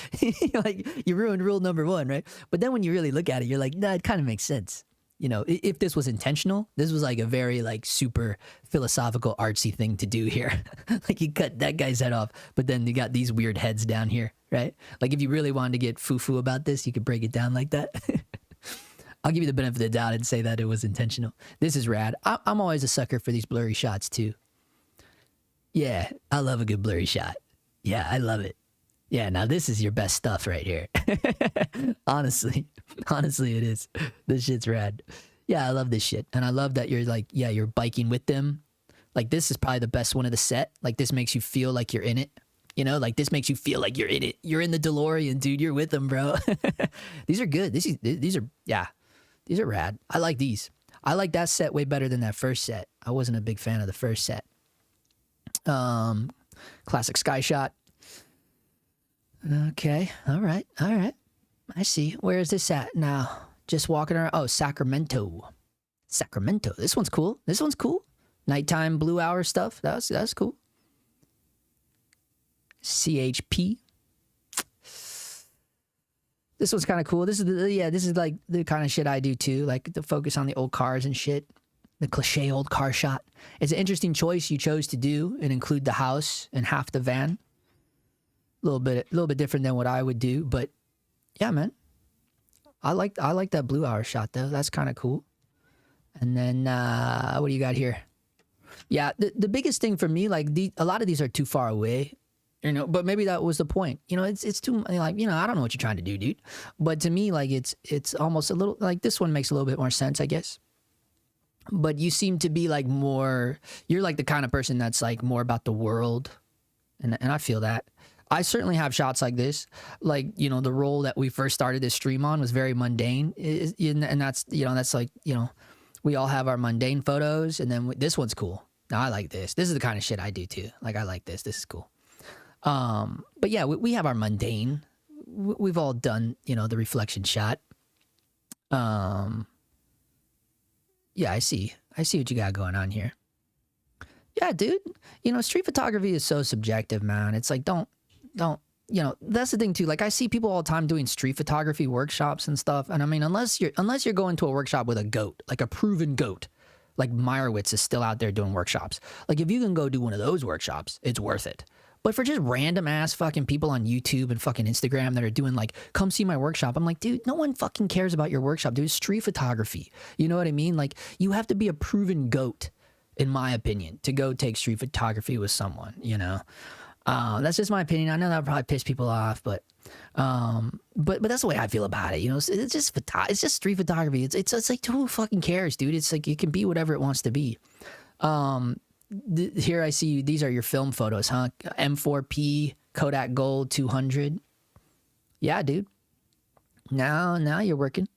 you ruined rule number one, right? But then when you really look at it, you're like, nah, it kind of makes sense. You know, if this was intentional, this was like a very like super philosophical artsy thing to do here. Like you cut that guy's head off, but then you got these weird heads down here, right? Like if you really wanted to get foo-foo about this, you could break it down like that. I'll give you the benefit of the doubt and say that it was intentional. This is rad. I'm always a sucker for these blurry shots too. Yeah, I love a good blurry shot. Yeah, I love it. Yeah, now this is your best stuff right here. Honestly it is. This shit's rad. Yeah, I love this shit. And I love that you're like, yeah, you're biking with them. Like this is probably the best one of the set. Like this makes you feel like you're in it. You know, like this makes you feel like you're in it. You're in the DeLorean, dude. You're with them, bro. These are good. These are rad. I like these. I like that set way better than that first set. I wasn't a big fan of the first set. Classic sky shot. Okay. All right. I see. Where is this at now? Just walking around. Oh, Sacramento. This one's cool. Nighttime blue hour stuff. That's cool. CHP. This one's kind of cool. This is like the kind of shit I do too. Like the focus on the old cars and shit. The cliche old car shot. It's an interesting choice you chose to do and include the house and half the van. A little bit different than what I would do, but yeah, man. I like that blue hour shot though. That's kind of cool. And then what do you got here? Yeah, the biggest thing for me, like a lot of these are too far away, you know. But maybe that was the point. You know, it's too like, you know, I don't know what you're trying to do, dude. But to me, like it's almost a little like this one makes a little bit more sense, I guess. But you seem to be like more. You're like the kind of person that's like more about the world, and I feel that. I certainly have shots like this. Like, you know, the role that we first started this stream on was very mundane. And that's, you know, that's like, you know, we all have our mundane photos. And then this one's cool. Now, I like this. This is the kind of shit I do too. Like, I like this. This is cool. But yeah, we have our mundane. We've all done, you know, the reflection shot. Yeah, I see what you got going on here. Yeah, dude. You know, street photography is so subjective, man. It's like, don't, you know, that's the thing too. Like I see people all the time doing street photography workshops and stuff. And I mean, unless you're going to a workshop with a goat, like a proven goat, like Meyerowitz is still out there doing workshops. Like if you can go do one of those workshops, it's worth it. But for just random ass fucking people on YouTube and fucking Instagram that are doing like, come see my workshop. I'm like, dude, no one fucking cares about your workshop, dude. It's street photography. You know what I mean? Like you have to be a proven goat, in my opinion, to go take street photography with someone, you know? That's just my opinion. I know that'll probably piss people off, but that's the way I feel about it. You know, it's just street photography. It's like who fucking cares, dude? It's like it can be whatever it wants to be. Here I see these are your film photos, huh? M4P Kodak Gold 200. Yeah, dude. Now you're working.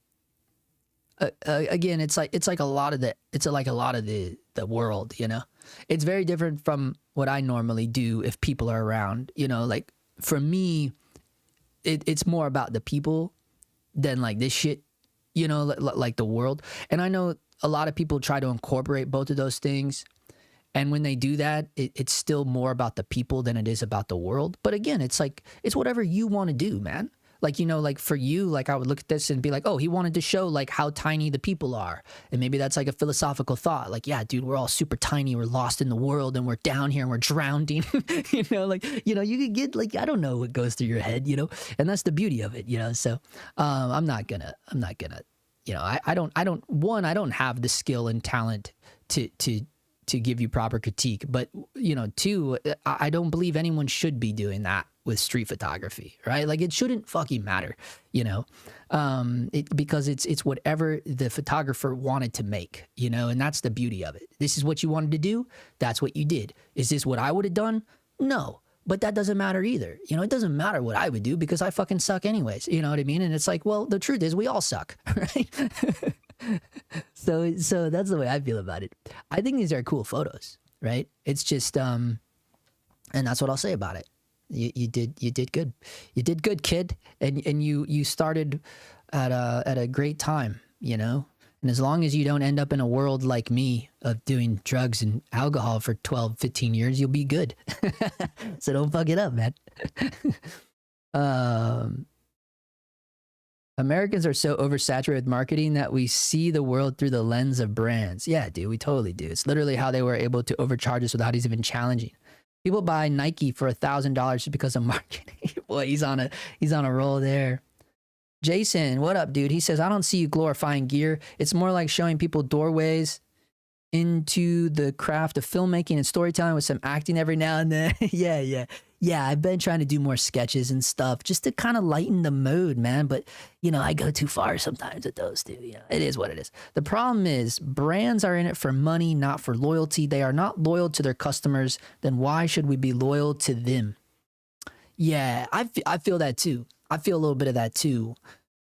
Again, it's like a lot of the world, you know. It's very different from what I normally do if people are around, you know. Like for me, it's more about the people than like this shit, you know, like the world. And I know a lot of people try to incorporate both of those things. And when they do that, it's still more about the people than it is about the world. But again, it's like, it's whatever you want to do, man. Like, you know, like for you, like I would look at this and be like, oh, he wanted to show like how tiny the people are. And maybe that's like a philosophical thought. Like, yeah, dude, we're all super tiny. We're lost in the world and we're down here and we're drowning. You know, like, you know, you could get like, I don't know what goes through your head, you know, and that's the beauty of it, you know? So I'm not gonna, you know, I don't have the skill and talent to give you proper critique, but you know, two, I don't believe anyone should be doing that with street photography, right? Like it shouldn't fucking matter, you know, because it's whatever the photographer wanted to make, you know, and that's the beauty of it. This is what you wanted to do. That's what you did. Is this what I would have done? No, but that doesn't matter either. You know, it doesn't matter what I would do because I fucking suck anyways. You know what I mean? And it's like, well, the truth is we all suck, right? So that's the way I feel about it. I think these are cool photos, right? It's just, and that's what I'll say about it. You did good. You did good, kid. And you started at a great time, you know? And as long as you don't end up in a world like me of doing drugs and alcohol for 12, 15 years, you'll be good. So don't fuck it up, man. Americans are so oversaturated with marketing that we see the world through the lens of brands. Yeah, dude, we totally do. It's literally how they were able to overcharge us without even challenging. People buy Nike for $1,000 just because of marketing. Boy, he's on a roll there. Jason, what up, dude? He says, I don't see you glorifying gear. It's more like showing people doorways into the craft of filmmaking and storytelling with some acting every now and then. Yeah, I've been trying to do more sketches and stuff just to kind of lighten the mood, man. But, you know, I go too far sometimes with those two. You know, it is what it is. The problem is brands are in it for money, not for loyalty. They are not loyal to their customers. Then why should we be loyal to them? Yeah, I feel that too. I feel a little bit of that too.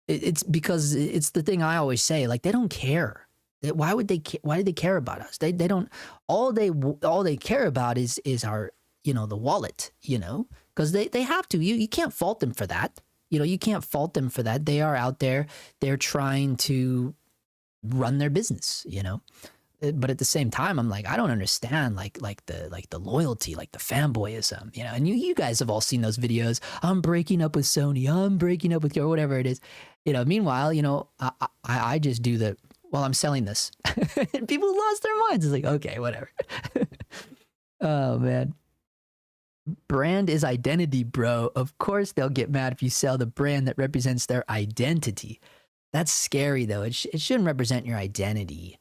It's because it's the thing I always say, like, they don't care. Why would they care? Why do they care about us? They don't, all they care about is our, you know, the wallet, you know, because they have to. You can't fault them for that. You know, you can't fault them for that. They are out there. They're trying to run their business, you know. But at the same time, I'm like, I don't understand like the loyalty, like the fanboyism, you know. And you guys have all seen those videos. I'm breaking up with Sony. I'm breaking up with or whatever it is, you know. Meanwhile, you know, I just do the, well, I'm selling this, and people lost their minds. It's like, okay, whatever. Oh man. Brand is identity, bro. Of course they'll get mad if you sell the brand that represents their identity. That's scary, though. It shouldn't represent your identity.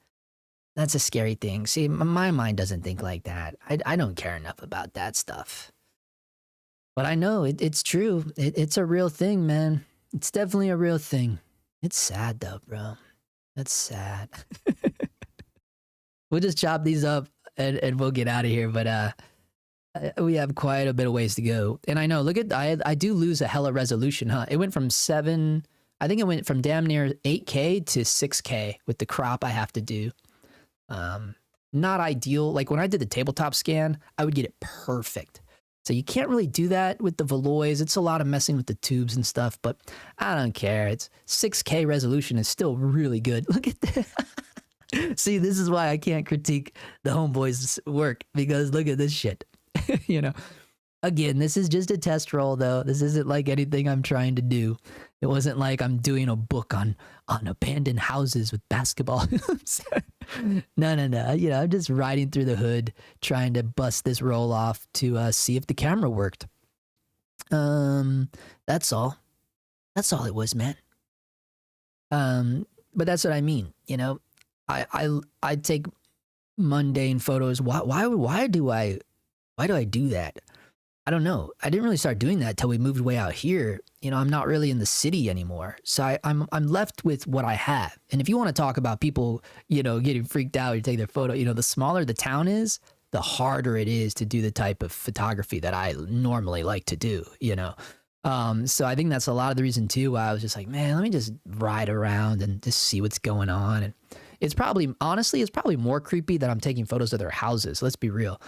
That's a scary thing. See, my mind doesn't think like that. I don't care enough about that stuff. But I know it's true. It's a real thing, man. It's definitely a real thing. It's sad, though, bro. That's sad. We'll just chop these up and we'll get out of here. But we have quite a bit of ways to go. And I know, look at, I do lose a hella resolution, huh? It went from I think it went from damn near 8K to 6K with the crop I have to do. Not ideal. Like when I did the tabletop scan, I would get it perfect. So you can't really do that with the Valois. It's a lot of messing with the tubes and stuff, but I don't care. It's 6K resolution is still really good. Look at that. See, this is why I can't critique the homeboys' work, because look at this shit. You know, again, this is just a test roll, though. This isn't like anything I'm trying to do. It wasn't like I'm doing a book on abandoned houses with basketball hoops. No. You know, I'm just riding through the hood, trying to bust this roll off to see if the camera worked. That's all. That's all it was, man. But that's what I mean. You know, I take mundane photos. Why do I do that? I don't know. I didn't really start doing that till we moved way out here. You know, I'm not really in the city anymore. So I'm left with what I have. And if you want to talk about people, you know, getting freaked out, you take their photo, you know, the smaller the town is, the harder it is to do the type of photography that I normally like to do, you know. So I think that's a lot of the reason too why I was just like, man, let me just ride around and just see what's going on. And it's probably, honestly, it's probably more creepy that I'm taking photos of their houses. Let's be real.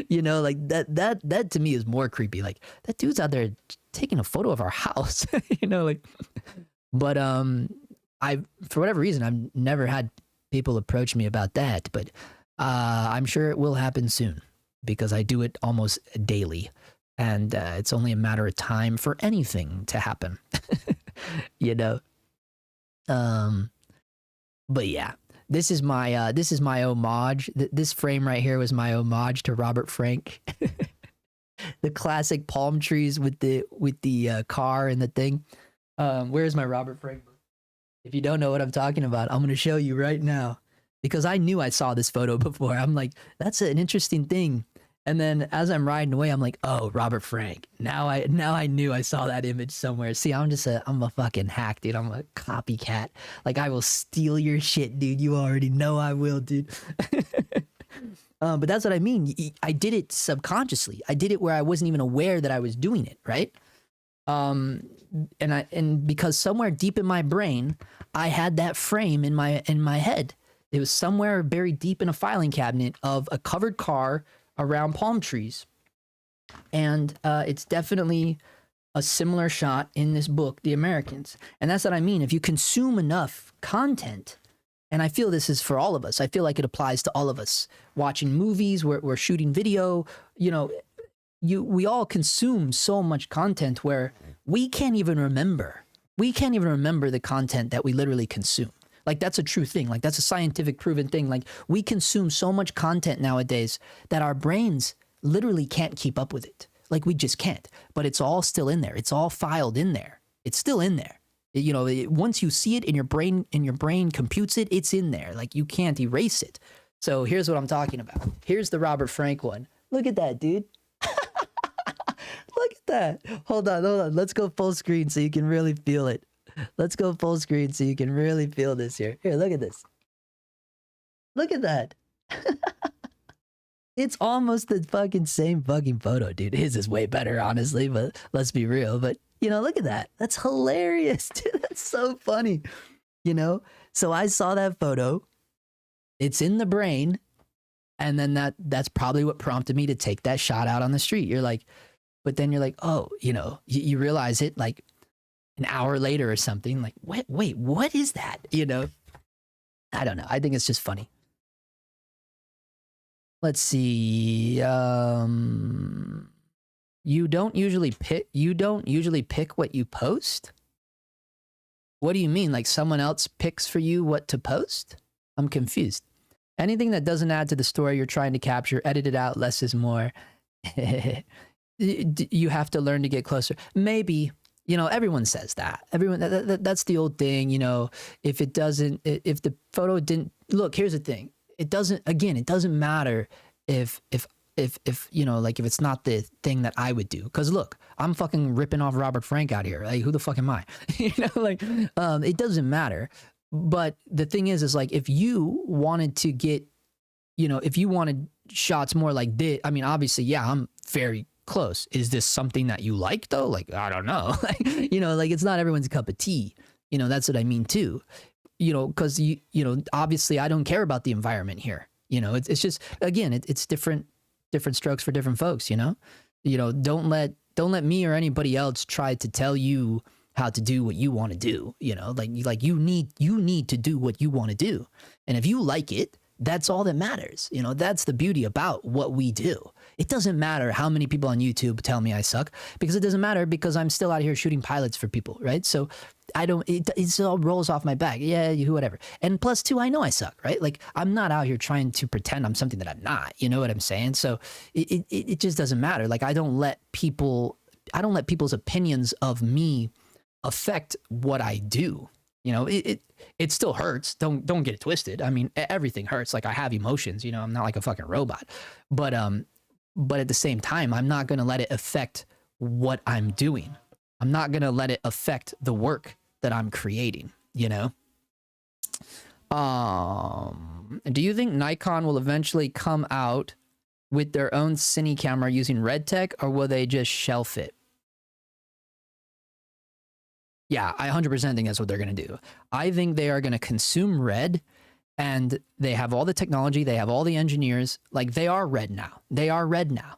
You know, like that to me is more creepy. Like that dude's out there taking a photo of our house, you know, like, but, for whatever reason, I've never had people approach me about that, but I'm sure it will happen soon because I do it almost daily, and it's only a matter of time for anything to happen. You know. But yeah, this is my homage. This frame right here was my homage to Robert Frank. The classic palm trees with the car and the thing. Where's my Robert Frank book? If you don't know what I'm talking about, I'm gonna show you right now because I knew I saw this photo before. I'm like, that's an interesting thing. And then as I'm riding away, I'm like, oh, Robert Frank. Now I knew I saw that image somewhere. See, I'm a fucking hack, dude. I'm a copycat. Like, I will steal your shit, dude. You already know I will, dude. But that's what I mean. I did it subconsciously. I did it where I wasn't even aware that I was doing it, right? And because somewhere deep in my brain, I had that frame in my head. It was somewhere buried deep in a filing cabinet of a covered car around palm trees. And it's definitely a similar shot in this book, The Americans. And that's what I mean. If you consume enough content, and I feel this is for all of us, I feel like it applies to all of us. Watching movies, we're shooting video, you know, we all consume so much content where we can't even remember. We can't even remember the content that we literally consume. Like, that's a true thing. Like, that's a scientific proven thing. Like, we consume so much content nowadays that our brains literally can't keep up with it. Like, we just can't. But it's all still in there. It's all filed in there. It's still in there. You know, once you see it in your brain computes it, it's in there. Like, you can't erase it. So here's what I'm talking about. Here's the Robert Frank one. Look at that, dude. Look at that. Hold on. Let's go full screen so you can really feel it. Let's go full screen so you can really feel this here. Here, look at this. Look at that. It's almost the fucking same fucking photo, dude. His is way better, honestly, but let's be real. But, you know, look at that. That's hilarious, dude. That's so funny, you know? So I saw that photo. It's in the brain. And then that's probably what prompted me to take that shot out on the street. You're like, but then you're like, oh, you know, you realize it like an hour later or something, like, wait, what is that? You know, I don't know. I think it's just funny. Let's see. You don't usually pick what you post? What do you mean? Like someone else picks for you what to post? I'm confused. Anything that doesn't add to the story you're trying to capture, edit it out. Less is more. You have to learn to get closer. Maybe. You know, everyone says that. Everyone, that's the old thing, you know, if the photo didn't, look, here's the thing. It doesn't matter if you know, like if it's not the thing that I would do. Cause look, I'm fucking ripping off Robert Frank out here. Like, who the fuck am I? You know, like, it doesn't matter. But the thing is like, if you wanted to get, you know, if you wanted shots more like this, I mean, obviously, yeah, I'm very close. Is this something that you like though? Like, I don't know. Like, you know, like it's not everyone's cup of tea. You know, that's what I mean too. You know, because you know, obviously I don't care about the environment here. You know, it's just, again, it's different strokes for different folks. You know, don't let me or anybody else try to tell you how to do what you want to do. You know, like you need to do what you want to do, and if you like it, that's all that matters. You know, that's the beauty about what we do. It doesn't matter how many people on YouTube tell me I suck, because it doesn't matter, because I'm still out here shooting pilots for people, right? So it all rolls off my back. Yeah, whatever. And plus two, I know I suck, right? Like, I'm not out here trying to pretend I'm something that I'm not, you know what I'm saying? So it just doesn't matter. Like, I don't let people's opinions of me affect what I do. You know, it still hurts. Don't get it twisted. I mean, everything hurts. Like, I have emotions, you know, I'm not like a fucking robot. But at the same time, I'm not going to let it affect what I'm doing. I'm not going to let it affect the work that I'm creating, you know? Do you think Nikon will eventually come out with their own cine camera using red tech, or will they just shelf it? Yeah, I 100% think that's what they're going to do. I think they are going to consume red, and they have all the technology, they have all the engineers. Like, they are red now. They are red now.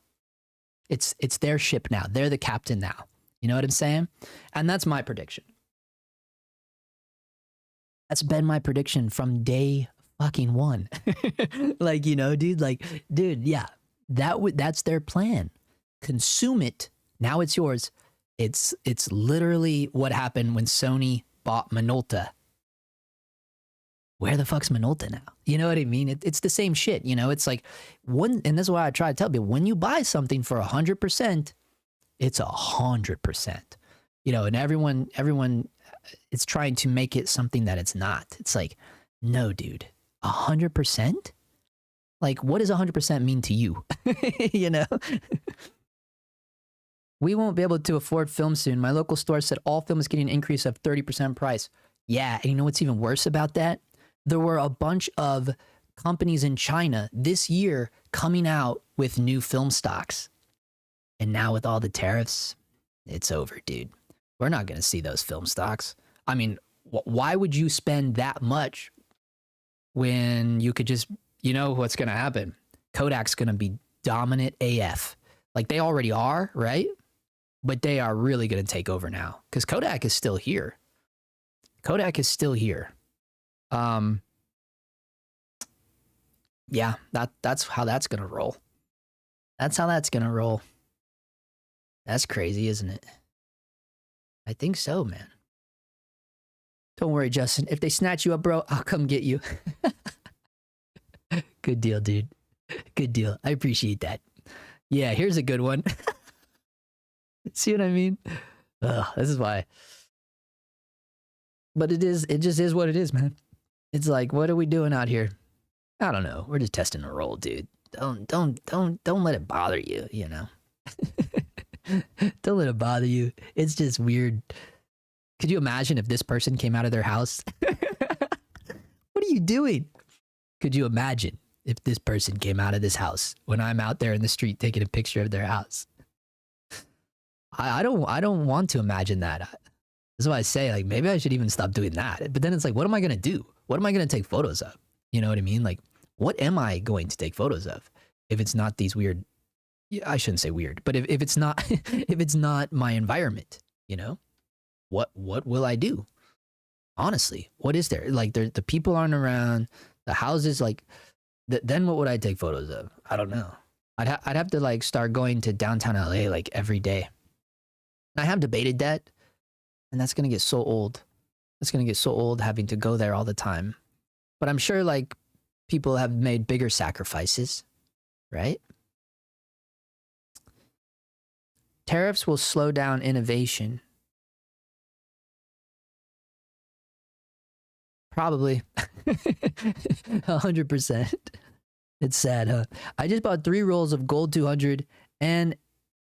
It's their ship now. They're the captain now. You know what I'm saying? And that's my prediction. That's been my prediction from day fucking one. Like, you know, dude, like, dude, yeah, that's their plan. Consume it. Now it's yours. It's literally what happened when Sony bought Minolta. Where the fuck's Minolta now? You know what I mean? It's the same shit. You know, it's like and this is why I try to tell people, when you buy something for 100%, it's 100%. You know, and everyone is trying to make it something that it's not. It's like, no, dude, 100%? Like, what does 100% mean to you? You know? We won't be able to afford film soon. My local store said all film is getting an increase of 30% price. Yeah, and you know what's even worse about that? There were a bunch of companies in China this year coming out with new film stocks. And now with all the tariffs, it's over, dude. We're not going to see those film stocks. I mean, why would you spend that much when you could just, you know what's going to happen? Kodak's going to be dominant AF. Like they already are, right? But they are really going to take over now because Kodak is still here. Kodak is still here. Yeah, that's how that's going to roll. That's how that's going to roll. That's crazy, isn't it? I think so, man. Don't worry, Justin. If they snatch you up, bro, I'll come get you. Good deal, dude. Good deal. I appreciate that. Yeah, here's a good one. See what I mean? This is why. But it just is what it is, man. It's like, what are we doing out here? I don't know. We're just testing a roll, dude. Don't let it bother you, you know? Don't let it bother you. It's just weird. Could you imagine if this person came out of their house? What are you doing? Could you imagine if this person came out of this house when I'm out there in the street taking a picture of their house? I don't want to imagine that. That's why I say, like, maybe I should even stop doing that. But then it's like, what am I going to do? What am I going to take photos of? You know what I mean? Like, what am I going to take photos of if it's not these weird, I shouldn't say weird, but if it's not, if it's not my environment, you know, what will I do? Honestly, what is there? Like, the people aren't around, the houses, like, then what would I take photos of? I don't know. I'd have to like start going to downtown LA like every day. And I have debated that, and that's going to get so old. It's going to get so old having to go there all the time. But I'm sure like people have made bigger sacrifices, right? Tariffs will slow down innovation. Probably. 100%. It's sad, huh? I just bought 3 rolls of gold 200 and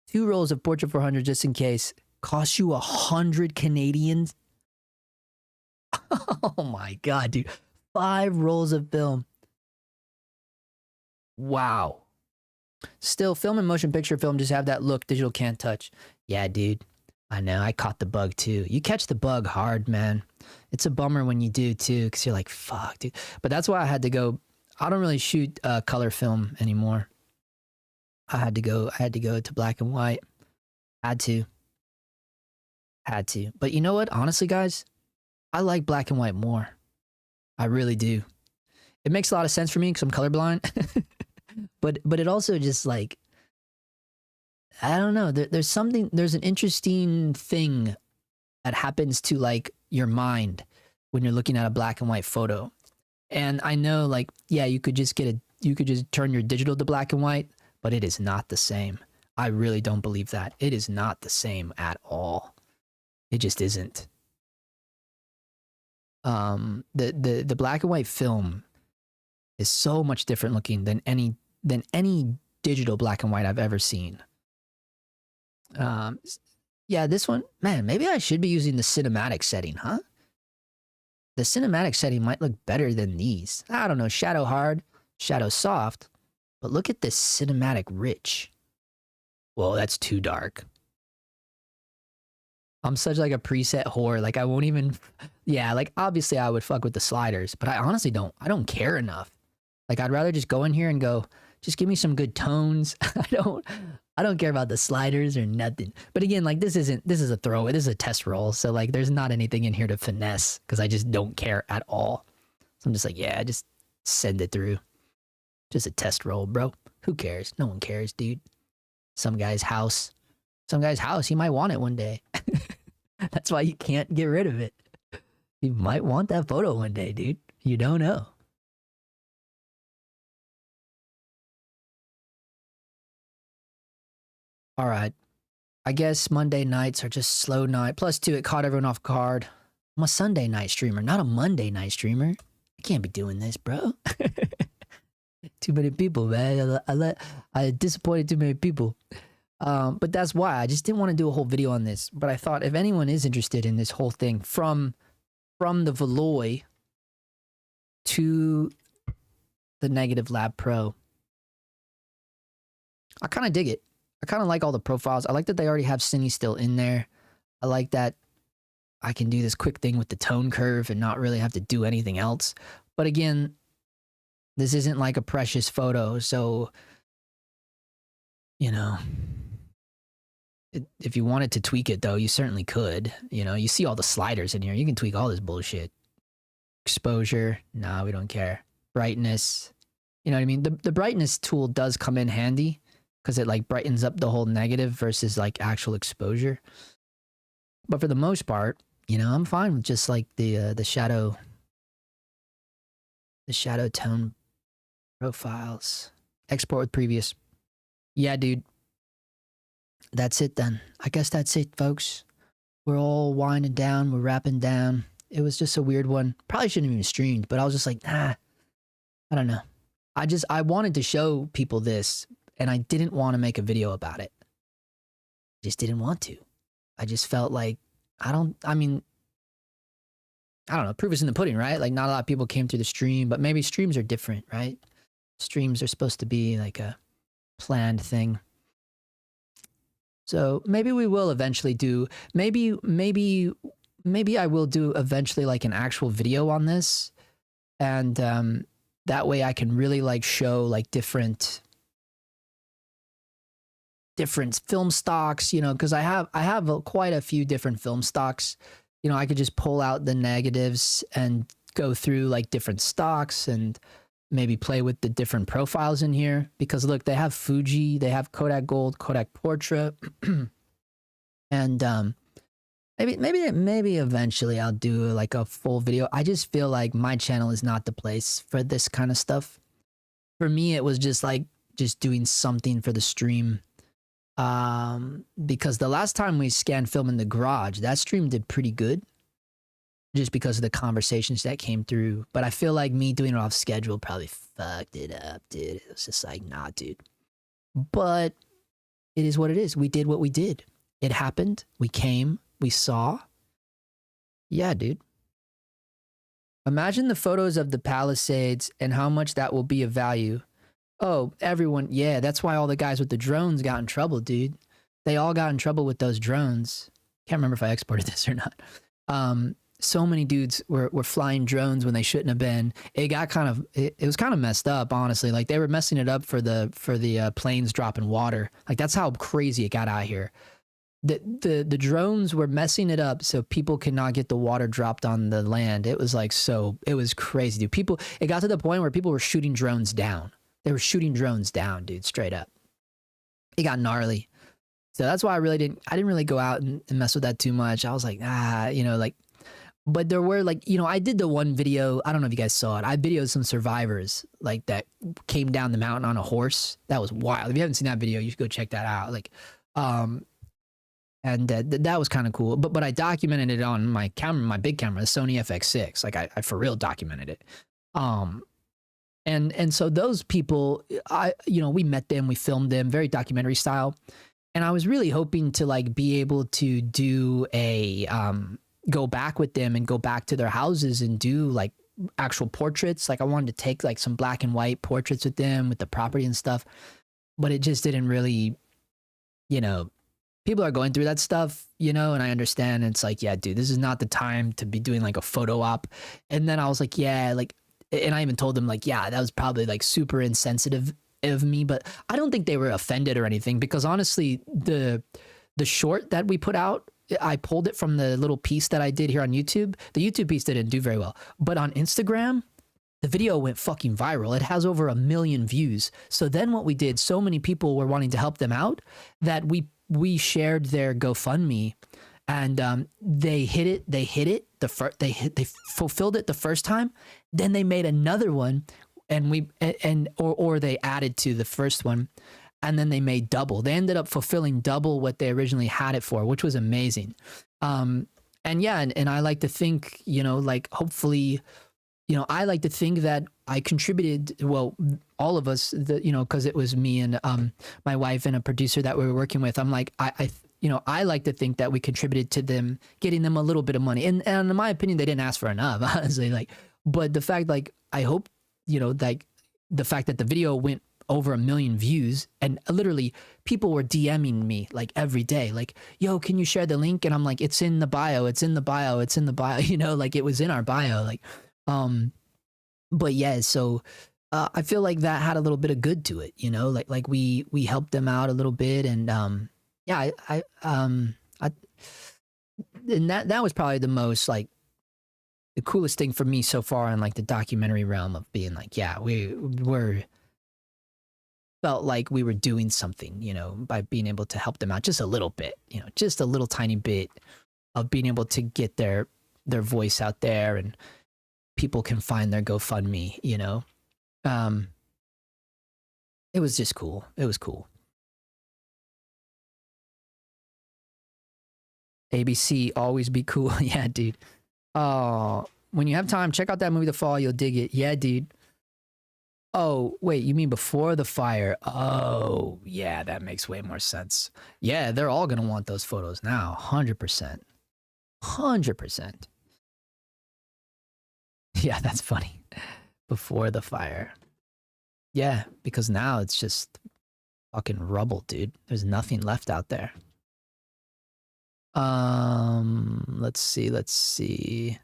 2 rolls of portrait 400 just in case. Cost you 100 Canadians? Oh my God, dude. 5 rolls of film. Wow. Still, film and motion picture film just have that look digital can't touch. Yeah, dude. I know. I caught the bug too. You catch the bug hard, man. It's a bummer when you do too, because you're like, fuck, dude. But that's why I had to go. I don't really shoot color film anymore. I had to go to black and white. Had to. But you know what? Honestly, guys, I like black and white more. I really do. It makes a lot of sense for me because I'm colorblind. but it also just like, I don't know. There's an interesting thing that happens to like your mind when you're looking at a black and white photo. And I know like, yeah, you could just turn your digital to black and white, but it is not the same. I really don't believe that. It is not the same at all. It just isn't. The black and white film is so much different looking than any digital black and white I've ever seen. Yeah, this one, man, maybe I should be using the cinematic setting, huh? The cinematic setting might look better than these. I don't know, shadow hard, shadow soft, but look at this cinematic rich. Whoa, that's too dark. I'm such like a preset whore. Like I won't even, yeah, like obviously I would fuck with the sliders, but I honestly I don't care enough. Like I'd rather just go in here and go, just give me some good tones. I don't care about the sliders or nothing. But again, like this is a throwaway. This is a test roll. So like there's not anything in here to finesse because I just don't care at all. So I'm just like, yeah, just send it through. Just a test roll, bro. Who cares? No one cares, dude. Some guy's house. Some guy's house. He might want it one day. That's why you can't get rid of it. You might want that photo one day, dude. You don't know. All right. I guess Monday nights are just slow night. Plus, two, it caught everyone off guard. I'm a Sunday night streamer, not a Monday night streamer. I can't be doing this, bro. Too many people, man. I disappointed too many people. But that's why I just didn't want to do a whole video on this. But I thought if anyone is interested in this whole thing from the Valoi to the Negative Lab Pro, I kind of dig it. I kind of like all the profiles. I like that they already have Cine still in there. I like that I can do this quick thing with the tone curve and not really have to do anything else. But again, this isn't like a precious photo. So, you know, if you wanted to tweak it though, you certainly could. You know, you see all the sliders in here. You can tweak all this bullshit. Exposure. No, we don't care. Brightness. You know what I mean? The brightness tool does come in handy because it like brightens up the whole negative versus like actual exposure. But for the most part, you know, I'm fine with just like the shadow tone profiles. Export with previous. Yeah, dude. That's it then. I guess that's it, folks. We're all winding down. We're wrapping down. It was just a weird one. Probably shouldn't have even streamed, but I was just like, nah, I don't know. I wanted to show people this, and I didn't want to make a video about it. Just didn't want to. I just felt like, I don't know, proof is in the pudding, right? Like, not a lot of people came through the stream, but maybe streams are different, right? Streams are supposed to be like a planned thing. So maybe we will eventually do, maybe I will do eventually like an actual video on this. And that way I can really like show like different film stocks, you know, because I have quite a few different film stocks. You know, I could just pull out the negatives and go through like different stocks and maybe play with the different profiles in here. Because look, they have Fuji, they have Kodak Gold, Kodak Portrait, and maybe eventually I'll do like a full video. I just feel like my channel is not the place for this kind of stuff. For me, it was just like just doing something for the stream. Because the last time we scanned film in the garage, that stream did pretty good just because of the conversations that came through. But I feel like me doing it off schedule probably fucked it up, dude. It was just like, nah, dude. But it is what it is. We did what we did. It happened. We came. We saw. Yeah, dude. Imagine the photos of the Palisades and how much that will be of value. Oh, everyone. Yeah, that's why all the guys with the drones got in trouble, dude. They all got in trouble with those drones. Can't remember if I exported this or not. So many dudes were flying drones when they shouldn't have been. It got kind of, it was kind of messed up, honestly. Like they were messing it up for the planes dropping water. Like that's how crazy it got out here. The drones were messing it up so people could not get the water dropped on the land. It was like, it was crazy, dude. It got to the point where people were shooting drones down. They were shooting drones down, dude, straight up. It got gnarly. So that's why I didn't really go out and mess with that too much. I was like, you know, like, but there were like, you know, I did the one video, I don't know if you guys saw it. I videoed some survivors like that came down the mountain on a horse. That was wild. If you haven't seen that video, you should go check that out. Like, and that was kind of cool. But I documented it on my camera, my big camera, the Sony FX6. Like I for real documented it. And so those people, you know, we met them, we filmed them, very documentary style. And I was really hoping to like be able to do a, go back with them and go back to their houses and do like actual portraits. Like I wanted to take like some black and white portraits with them with the property and stuff, but it just didn't really, you know, people are going through that stuff, you know, and I understand. It's like, yeah, dude, this is not the time to be doing like a photo op. And then I was like, yeah, like, and I even told them like, yeah, that was probably like super insensitive of me, but I don't think they were offended or anything because honestly, the short that we put out, I pulled it from the little piece that I did here on YouTube. The YouTube piece didn't do very well, but on Instagram, the video went fucking viral. It has over 1 million views. So then what we did, so many people were wanting to help them out that we shared their GoFundMe, and they hit it. They fulfilled it the first time. Then they made another one, and or they added to the first one, and then they made double. They ended up fulfilling double what they originally had it for, which was amazing. And yeah, and I like to think, you know, like hopefully, you know, I like to think that I contributed, well, all of us, you know, because it was me and my wife and a producer that we were working with. I'm like, you know, I like to think that we contributed to them, getting them a little bit of money. And in my opinion, they didn't ask for enough, honestly. Like, but the fact, like, I hope, you know, like the fact that the video went over 1 million views, and literally people were DMing me like every day, like, yo, can you share the link? And I'm like, it's in the bio, it's in the bio, it's in the bio, you know, like it was in our bio, like, but yeah, so I feel like that had a little bit of good to it, you know, like we helped them out a little bit, and yeah, and that was probably the most, like, the coolest thing for me so far in like the documentary realm of being like, yeah, we're felt like we were doing something, you know, by being able to help them out just a little bit, you know, just a little tiny bit of being able to get their voice out there, and people can find their GoFundMe, you know. It was just cool. It was cool. ABC, always be cool. Yeah, dude. Oh, when you have time, check out that movie The Fall. You'll dig it. Yeah, dude. Oh, wait, you mean Before the Fire? Oh, yeah, that makes way more sense. Yeah, they're all going to want those photos now. 100%. 100%. Yeah, that's funny. Before the Fire. Yeah, because now it's just fucking rubble, dude. There's nothing left out there. Let's see.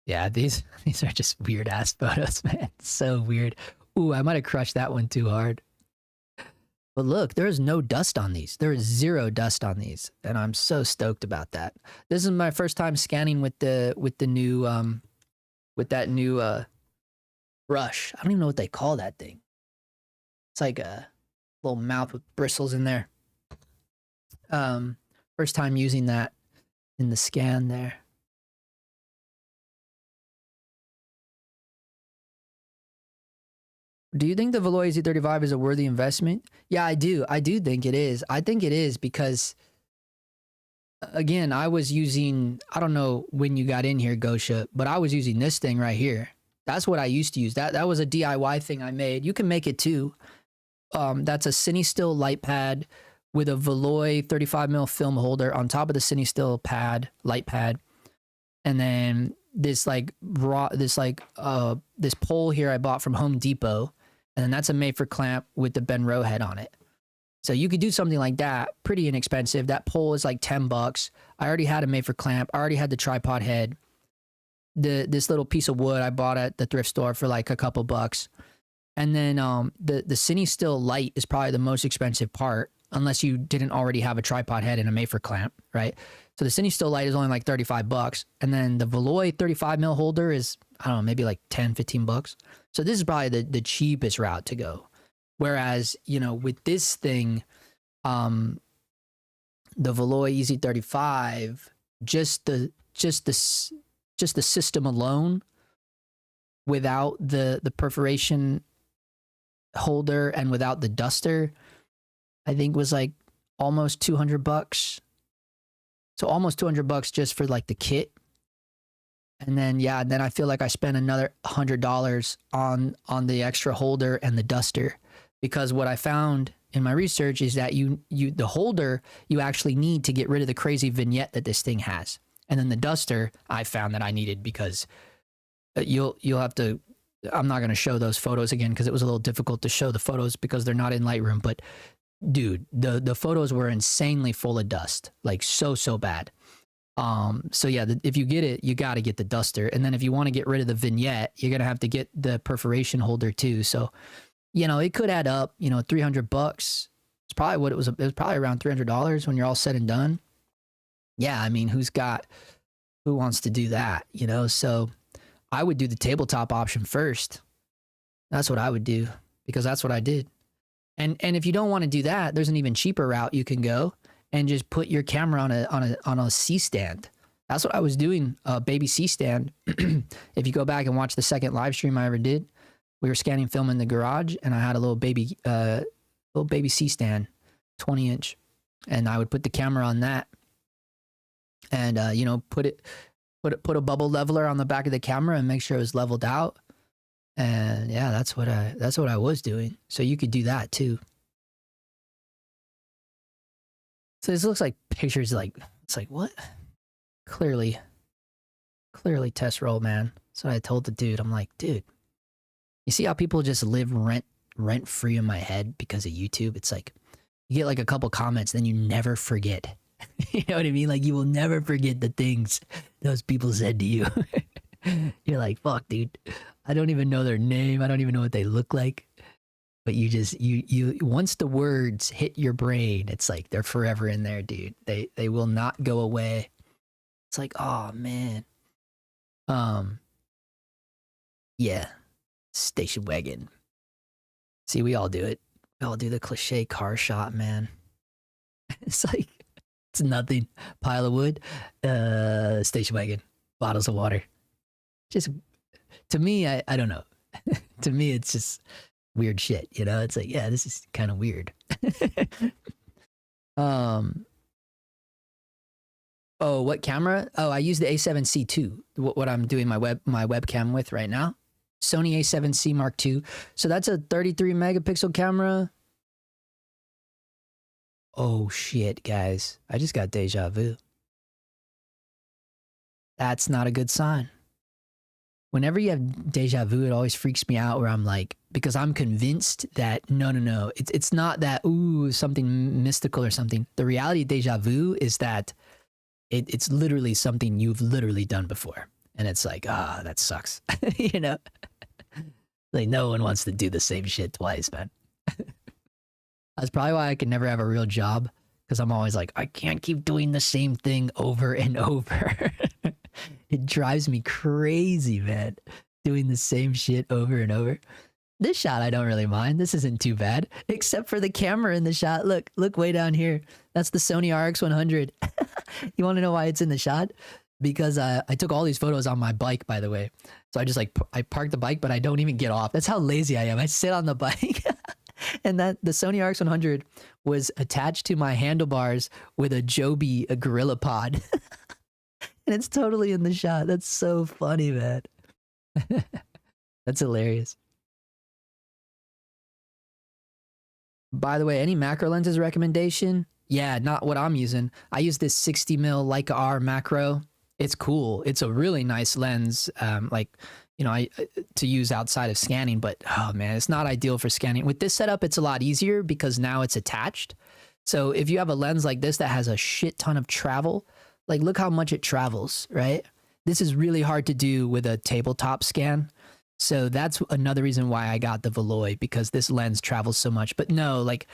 Yeah, these are just weird ass photos, man. So weird. Ooh, I might have crushed that one too hard. But look, there is no dust on these. There is 0 dust on these, and I'm so stoked about that. This is my first time scanning with the new with that new brush. I don't even know what they call that thing. It's like a little mouth with bristles in there. First time using that in the scan there. Do you think the Valoi easy35 is a worthy investment? Yeah, I do. I do think it is. I think it is because, again, I was using, I don't know when you got in here, Gosha, but I was using this thing right here. That's what I used to use. That was a DIY thing I made. You can make it too. That's a CineStill light pad with a Valoi 35mm film holder on top of the CineStill pad, light pad. And then this this pole here I bought from Home Depot. And then that's a made for clamp with the Benro head on it. So you could do something like that, pretty inexpensive. That pole is like $10. I already had a made for clamp. I already had the tripod head. This little piece of wood I bought at the thrift store for like a couple bucks. And then the CineStill light is probably the most expensive part, unless you didn't already have a tripod head and a made for clamp, right? So the CineStill light is only like $35. And then the Valoi 35mm holder is, I don't know, maybe like 10, 15 bucks. So this is probably the cheapest route to go. Whereas, you know, with this thing, the Valoi easy35, just the system alone, without the perforation holder and without the duster, I think was like almost 200 bucks. So almost 200 bucks just for like the kit. And then, yeah, then I feel like I spent another $100 on the extra holder and the duster, because what I found in my research is that the holder you actually need to get rid of the crazy vignette that this thing has. And then the duster I found that I needed because you'll have to, I'm not going to show those photos again because it was a little difficult to show the photos because they're not in Lightroom, but dude, the photos were insanely full of dust, like so bad. So yeah, if you get it, you got to get the duster. And then if you want to get rid of the vignette, you're going to have to get the perforation holder too. So, you know, it could add up, you know, 300 bucks. It's probably what it was. It was probably around $300 when you're all said and done. Yeah. I mean, who wants to do that? You know? So I would do the tabletop option first. That's what I would do, because that's what I did. And if you don't want to do that, there's an even cheaper route you can go and just put your camera on a C stand. That's what I was doing, a baby C stand. If you go back and watch the second live stream I ever did, we were scanning film in the garage, and I had a little baby C stand, 20-inch, and I would put the camera on that, and you know, put a bubble leveler on the back of the camera and make sure it was leveled out. And yeah, that's what I was doing. So you could do that too. So this looks like pictures, like, it's like, what? Clearly test roll, man. So I told the dude, I'm like, dude, you see how people just live rent free in my head because of YouTube? It's like, you get like a couple comments, then you never forget. You know what I mean? Like, you will never forget the things those people said to you. You're like, fuck, dude. I don't even know their name. I don't even know what they look like. But you just, you once the words hit your brain, it's like they're forever in there, dude. They will not go away. It's like, oh man. Yeah. Station wagon. See, we all do it. We all do the cliche car shot, man. It's like, it's nothing. Pile of wood, station wagon, bottles of water. Just, to me, I don't know. To me, it's just weird shit, you know? It's like, yeah, this is kind of weird. Oh, what camera? Oh, I use the A7C II, what I'm doing my webcam with right now. Sony A7C Mark II. So that's a 33 megapixel camera. Oh shit, guys. I just got deja vu. That's not a good sign. Whenever you have deja vu, it always freaks me out, where I'm like, because I'm convinced that no. It's not that, ooh, something mystical or something. The reality of deja vu is that it's literally something you've literally done before. And it's like, ah, that sucks. You know? Like, no one wants to do the same shit twice, man. That's probably why I can never have a real job, because I'm always like, I can't keep doing the same thing over and over. It drives me crazy, man, doing the same shit over and over. This shot I don't really mind. This isn't too bad, except for the camera in the shot. Look way down here. That's the Sony RX100. You want to know why it's in the shot? Because I took all these photos on my bike, by the way. So I just like, I parked the bike, but I don't even get off. That's how lazy I am. I sit on the bike. And that the Sony RX100 was attached to my handlebars with a Joby, a Gorilla Pod. And it's totally in the shot. That's so funny, man. That's hilarious. By the way, any macro lenses recommendation? Yeah, not what I'm using. I use this 60mm Leica R macro. It's cool. It's a really nice lens, like, you know, to use outside of scanning, but oh man, it's not ideal for scanning. With this setup, it's a lot easier because now it's attached. So if you have a lens like this that has a shit ton of travel, like look how much it travels, right? This is really hard to do with a tabletop scan. So that's another reason why I got the Valoi, because this lens travels so much. But no, like,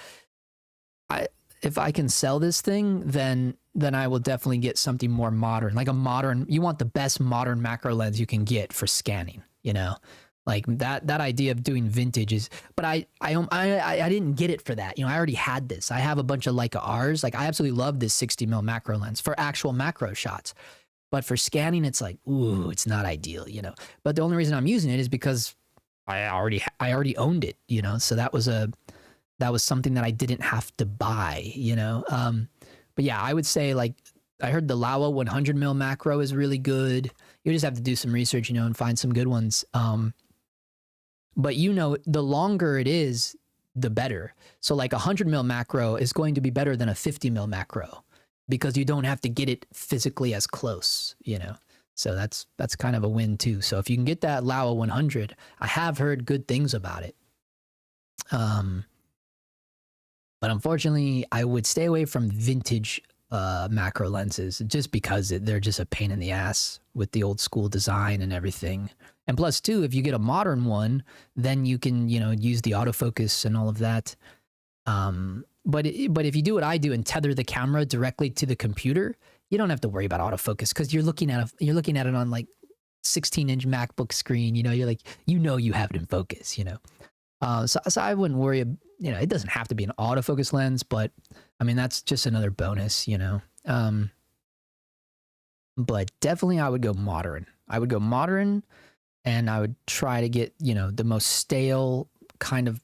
if I can sell this thing, then I will definitely get something more modern, like a modern. You want the best modern macro lens you can get for scanning, you know, like that idea of doing vintage is. But I didn't get it for that. You know, I already had this. I have a bunch of Leica R's. Like, I absolutely love this 60mm macro lens for actual macro shots. But for scanning, it's like, ooh, it's not ideal, you know. But the only reason I'm using it is because I already owned it, you know. So that was something that I didn't have to buy, you know. But yeah, I would say, like, I heard the Laowa 100mm macro is really good. You just have to do some research, you know, and find some good ones. But you know, the longer it is, the better. So like 100mm macro is going to be better than a 50mm macro, because you don't have to get it physically as close, you know. So that's kind of a win too. So if you can get that Laowa 100, I have heard good things about it. But unfortunately, I would stay away from vintage macro lenses, just because they're just a pain in the ass with the old school design and everything. And plus too, if you get a modern one, then you can, you know, use the autofocus and all of that. But if you do what I do and tether the camera directly to the computer, you don't have to worry about autofocus, because you're looking at it on like 16-inch MacBook screen, you know, you're like, you have it in focus, you know. So I wouldn't worry, you know, it doesn't have to be an autofocus lens, but I mean, that's just another bonus, you know. But definitely I would go modern. I would go modern, and I would try to get, you know, the most stale kind of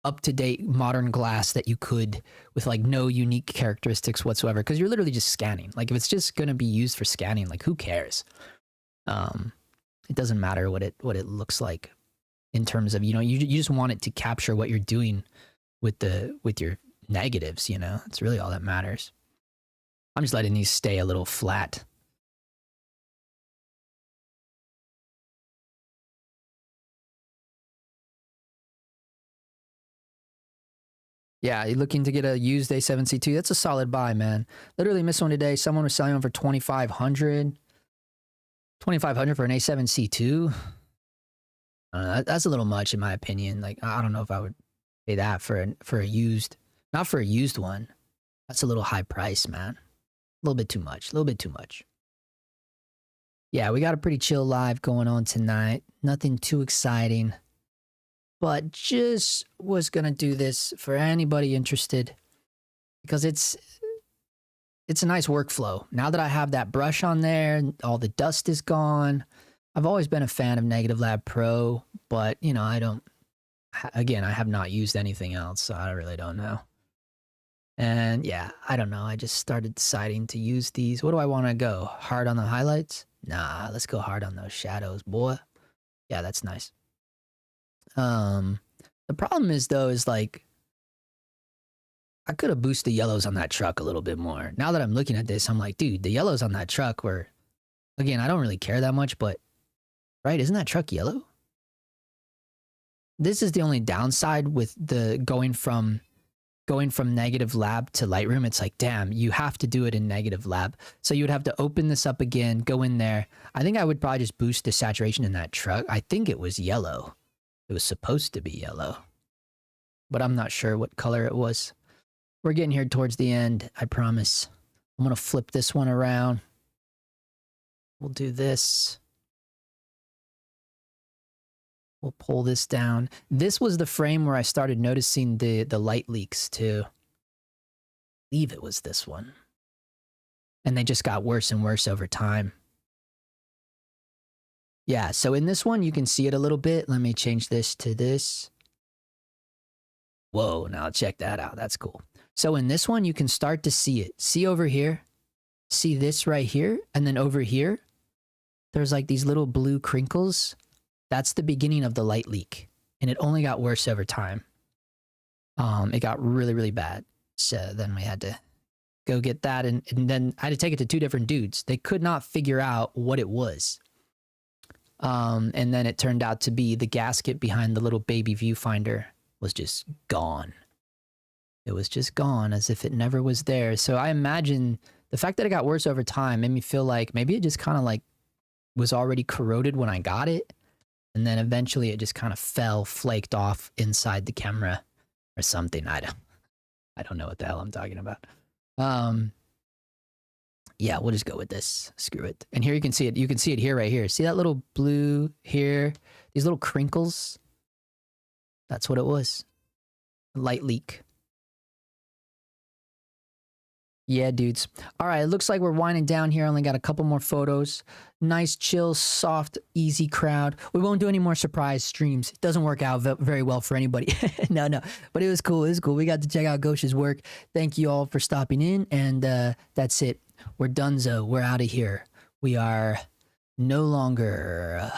up-to-date modern glass that you could, with like no unique characteristics whatsoever, because you're literally just scanning. Like if it's just going to be used for scanning, like who cares? It doesn't matter what it looks like in terms of, you know, you just want it to capture what you're doing with your negatives, you know. It's really all that matters. I'm just letting these stay a little flat. Yeah, you're looking to get a used A7C2. That's a solid buy, man. Literally missed one today. Someone was selling one for $2,500. $2,500 for an A7C2. That's a little much in my opinion. Like, I don't know if I would pay that for a used, not for a used one. That's a little high price, man. A little bit too much. A little bit too much. Yeah, we got a pretty chill live going on tonight. Nothing too exciting. But just was going to do this for anybody interested, because it's a nice workflow. Now that I have that brush on there, all the dust is gone. I've always been a fan of Negative Lab Pro, but you know, I have not used anything else, so I really don't know. And yeah, I don't know. I just started deciding to use these. What do I want to go? Hard on the highlights? Nah, let's go hard on those shadows, boy. Yeah, that's nice. The problem is though, is like, I could have boosted the yellows on that truck a little bit more. Now that I'm looking at this, I'm like, dude, the yellows on that truck were, again, I don't really care that much, but right, isn't that truck yellow? This is the only downside with the going from Negative Lab to Lightroom. It's like, damn, you have to do it in Negative Lab. So you would have to open this up again, go in there. I think I would probably just boost the saturation in that truck. I think it was yellow. It was supposed to be yellow, but I'm not sure what color it was. We're getting here towards the end, I promise. I'm going to flip this one around. We'll do this. We'll pull this down. This was the frame where I started noticing the light leaks too. I believe it was this one. And they just got worse and worse over time. Yeah, so in this one, you can see it a little bit. Let me change this to this. Whoa, now check that out. That's cool. So in this one, you can start to see it. See over here? See this right here? And then over here, there's like these little blue crinkles. That's the beginning of the light leak. And it only got worse over time. It got really, really bad. So then we had to go get that. And then I had to take it to 2 different dudes. They could not figure out what it was. And then it turned out to be the gasket behind the little baby viewfinder was just gone. It was just gone as if it never was there. So I imagine the fact that it got worse over time made me feel like maybe it just kind of like was already corroded when I got it. And then eventually it just kind of flaked off inside the camera or something. I don't know what the hell I'm talking about. Yeah, we'll just go with this. Screw it. And here you can see it. You can see it here, right here. See that little blue here? These little crinkles? That's what it was. Light leak. Yeah, dudes. All right, it looks like we're winding down here. Only got a couple more photos. Nice, chill, soft, easy crowd. We won't do any more surprise streams. It doesn't work out very well for anybody. No. But it was cool. It was cool. We got to check out Ghosh's work. Thank you all for stopping in. And that's it. We're donezo. We're out of here. We are no longer...